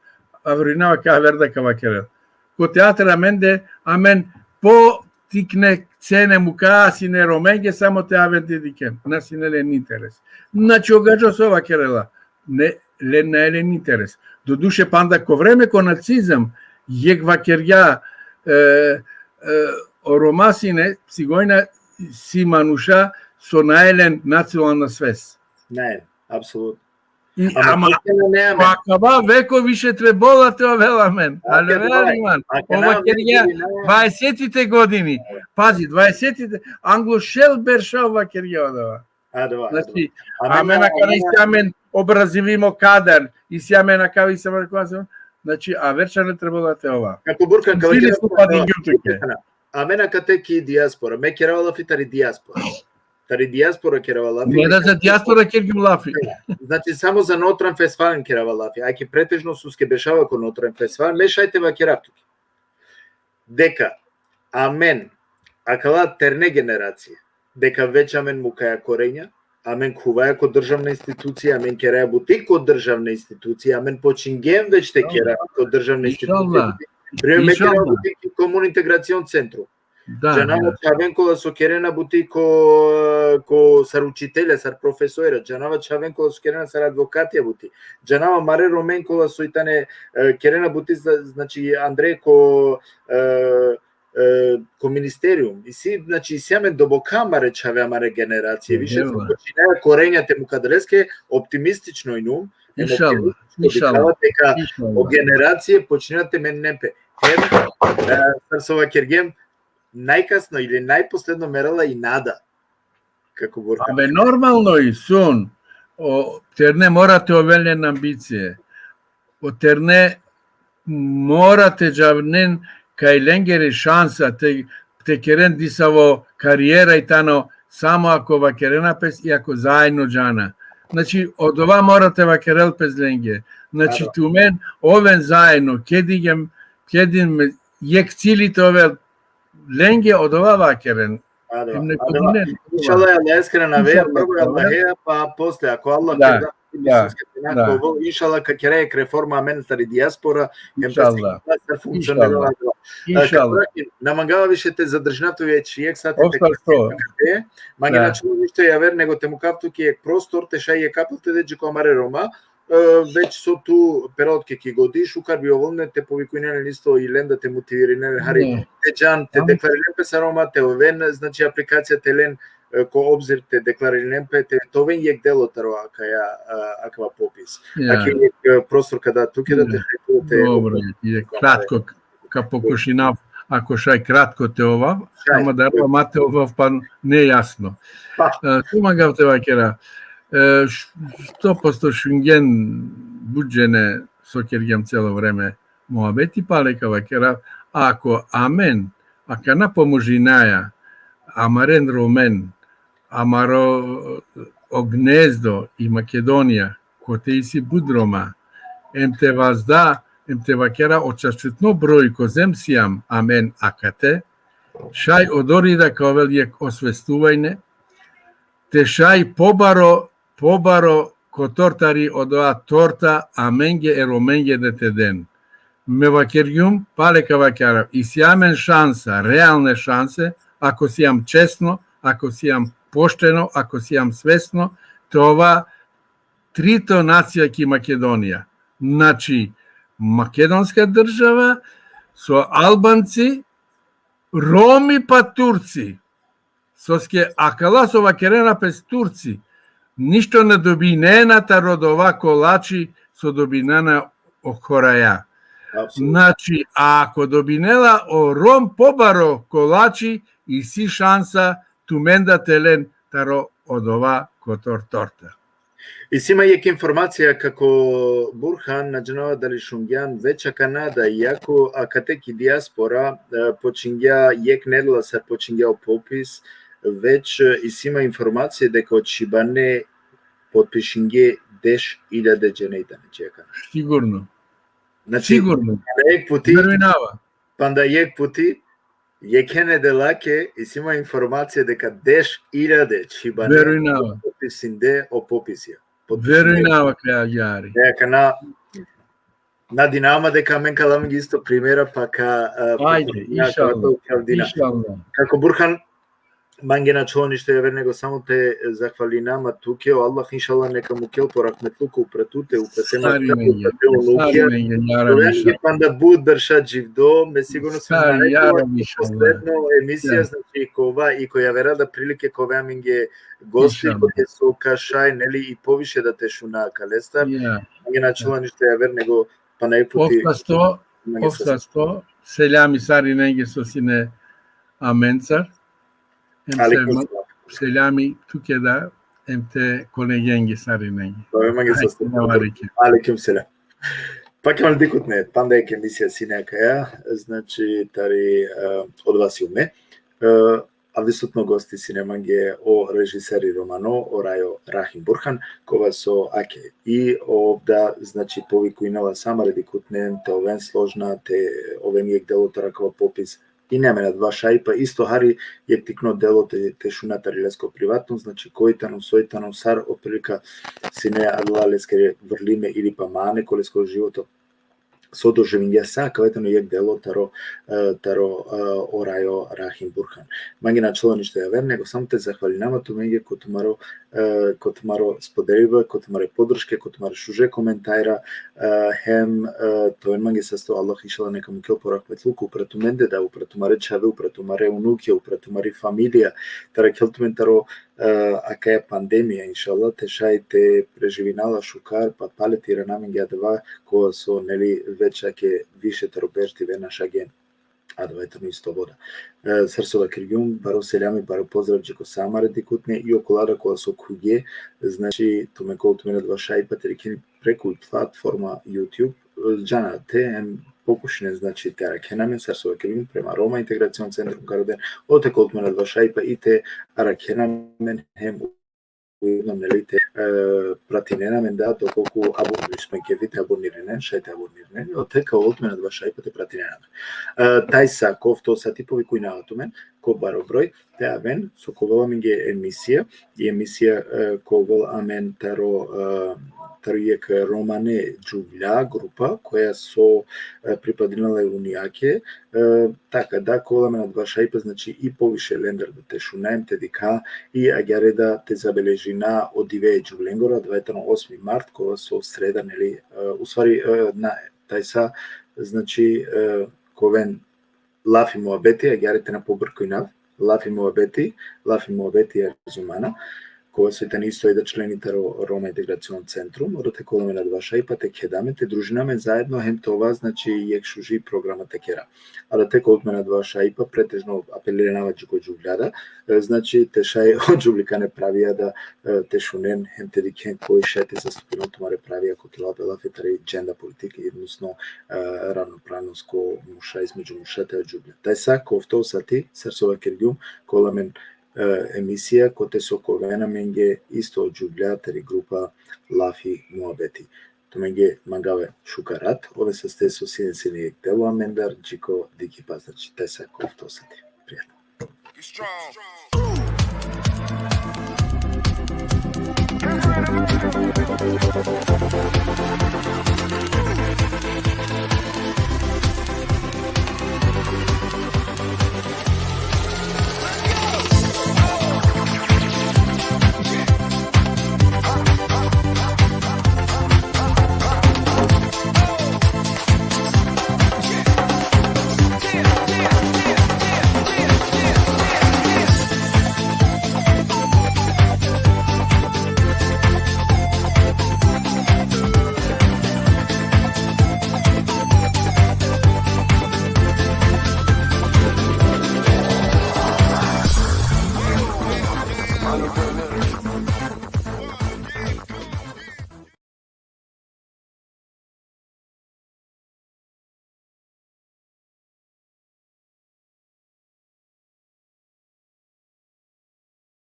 S2: а вринава ка верда ка вакерав. Ко театра менде, амен по тикне цене мука, си не роменге, само те авенте дике. Наси не лен интерес. Значи, огаджа со вакерела. Не лен интерес. До душе панда ко време ко нацизам, јек вакерја ромасине, сигојна си мануша со наелен национална свес.
S1: Не, апсолутно.
S2: Ама акава веко више требола те овела мен. Але велиман. Ова керја 20-тите години. Пази, 20-тите англошел берша ова керја одава. Значи, амен акава исјамен образивимо кадар, исјамен акава исјамен акава. Значи, а верша не требола те ова.
S1: Како Буркан, амена кате ки диаспора, ме керавала фи тари диаспора. Тари диаспора керавала фи.
S2: Не да за диаспора керги лафи.
S1: Значи само за Нотран фестивален керавала фи, ајки претежно суске бешава кон Нотран фестивал, ме шајтева керавтуки. Дека амен акала терне генерација, дека веќе амен му каја корења, амен куваја ко државна институција, амен кераја бутик ко државна институција, амен почингем веќе те кераја ко државна институција. Пример кераја бутик комун интеграцион центру. Джанава Чавенкола со керена бутик ко сар учителја, сар професора, Джанава Чавенкола со керена сар адвокатија бути. Джанава Маре Роменкола со итане керена бути, значи Андреј ко министериум. И си, значи, сјамен добока маре чавеа маре генерација. Више починеа корењата му кадреске оптимистично и нум.
S2: Иншалла.
S1: Дека о генерација починате мен непе. Сарсова Кергем најкасно или најпоследно мерала и нада. Како Буркан.
S2: Абе нормално и сун. Те не морате овелен амбиције. o terne mora te javnen kai lengere šansa te keren disavo karijera i tano samo ako va kerena pes i ako zajedno džana. Znači, od ova morate va kerel pes lenge. Znači, tu men oven zajedno, kedim jek cilite ove lenge od ova va keren.
S1: Inšallah Allah iskrena vera, prvo je Allah, pa posle, ako Allah inšallah kad je rek reforma mentalni dijaspora, funkcionira. Намагава више те задржнатови чиек сати те маги начало ништо ја вер него тему капту ки е простор те шај е капалте де комаре Рома веќе со ту период ки годи шукар би оволне те повикујнеле нисто и ленда те мотивиринеле хари те джан те декларирен песа Рома те овен значи апликација те лен ко обзир те декларирен пе те товен јек дело таро аква попис аки простор када туке да те
S2: добро е кратко ка покушинав, ако шај кратко те овав, ама да мате овав па не е јасно. Сумагав те вакера, 100% шунген буџене со кергем цело време моабети палека вакера, ако амен, ака на помужинаја, амарен ромен, амаро огнездо и Македонија, коте иси будрома, емте вазда, те вакера очачутно број козем сијам амен акате, шај одорида кавел јек освестувајне, те шај побаро ко тортари одоа торта аменге е роменге дете ден. Ме вакерјум палека вакера и сијамен шанса, реалне шансе, ако сијам честно, ако сијам поштено, ако сијам свесно, това трито нација ки Македонија. Значи, македонска држава со албанци, роми па турци. Соске акала со вакерена пес турци. Ништо не добинената родова колачи со добинена охораја. Значи, ако добинела о ром побаро колачи и си шанса туменда телен таро од ова котор торта.
S1: И си има јек информација како Бурхан наџанова дали Шунгјан веќе Канада, иако акатеки диаспора почингја јек недела се почингјао попис, веќе и си има информација дека од Шибане подпишинге 10.000 џенејта не чека.
S2: Сигурно.
S1: Значи,
S2: Сигурно.
S1: Јек пути,
S2: верувам.
S1: панда јек пути, јеке неделаке и си има информација дека 10.000 Шибане
S2: Верувам.
S1: подписинде о пописија.
S2: Верувам јари.
S1: Дека на Динама дека мен калам ги исто примера пака
S2: Ајде, иншалла.
S1: Како Бурхан манге начало ништо ја вернего само те захвали нама туке Аллах иншалла нека му кел по рахметлуку претуте упретема панда буд дршат живдо ме сигурно се последно емисија значи кова и која вера да прилике кова минге гости кои со кашај нели и повише да те шуна калестар манге начало ништо ја вернего па најпути
S2: Офсасто селями сари ненге со сине аменцар Selamı Türkiye'de emte kolegengi sarinengi.
S1: Aleyküm selam. Пак имам дикутне, панда е емисија синека, значи тари од вас и од ме. А висотно гости синеманге о режисери Романо, о Рајо Рахим Бурхан, кога со Аке. И овда, значи, повикуинала сама редикутне, те овен сложна, те овен јек делото ракова попис и немена два шајпа, исто хари јек тикно дело те шуната рилеско приватно, значи којтано, сојтано, сар, отприлика сине адла лескере врлиме или па мане колеско живото со доживиња са, каветано јек дело таро Рајо Рахим Бурхан. Манги начало ништо ја вер, него само те захвалинама тумење котумаро споделива, котумаре подршке, котумаре шуже коментајра, хем тоен манги састо Аллах ишала нека му кел порахметлуку, упратуменде да упратумаре чаве, упратумаре унуке, упратумари фамилија, тара келтумен таро ака е пандемија, иншалла, те шај те преживинала шукар, па палети ранаминги адва, која со, нели, веќе ке више таробешти ве наша ген. Адвајтано и слобода. Срсова киргјум, баро селјами, баро поздрав джеко самаре дикутне и околада која со куѓе, значи, томе колту мене два шај патерикини преку платформа YouTube, Джана, те покушне, значи, те аракенаме, сарсова келим, према Рома, интеграцион центрум Кароден, оте колтмена два шајпа и те аракенамен, хем уедно, нели, те пратиненамен, да, доколку сме кевите абониринен, шајте абониринен, оте колтмена два шајпа те пратиненамен. Тај са, ков то са типови кои наатумен, ко баро број, те авен, со ковела минге емисија, и емисија ковел амен таро таријек Романе Џувља група, која со припадинала унијаке, така да, коламе на два шајпа, значи и повише лендер да те шунаем, те дика, и агјареда те забележина од дивее Џувленгора, 28 март, кога со среда, нели, уствари, на тај са, значи, ковен лафи муабети, агјарите на побркојнав, лафи муабети разумана, кога се тани исто да члените Рома интеграцион центрум, одате коламе на два шајпа, те кедаме, те дружинаме заедно, хем това, значи, јек шужи програма текера. А да те коламе на два шајпа, претежно апелирана Џико Џувљада, значи, те шај од Џувлика не правија да те шунен, хем те дикен кој шете заступено тумаре правија котила бела фетари дженда политики, односно равноправност ко муша измеѓу мушата од Џувља. Тај са, ковто сати, сарсова кергјум, коламен емисија коте со ковена менге исто од Џувља тери група лафи муабети. То менге мангаве шукарат, ове се сте со синесини дело амендар Џико дикипа, значи тај са ковто сати. Пријатно.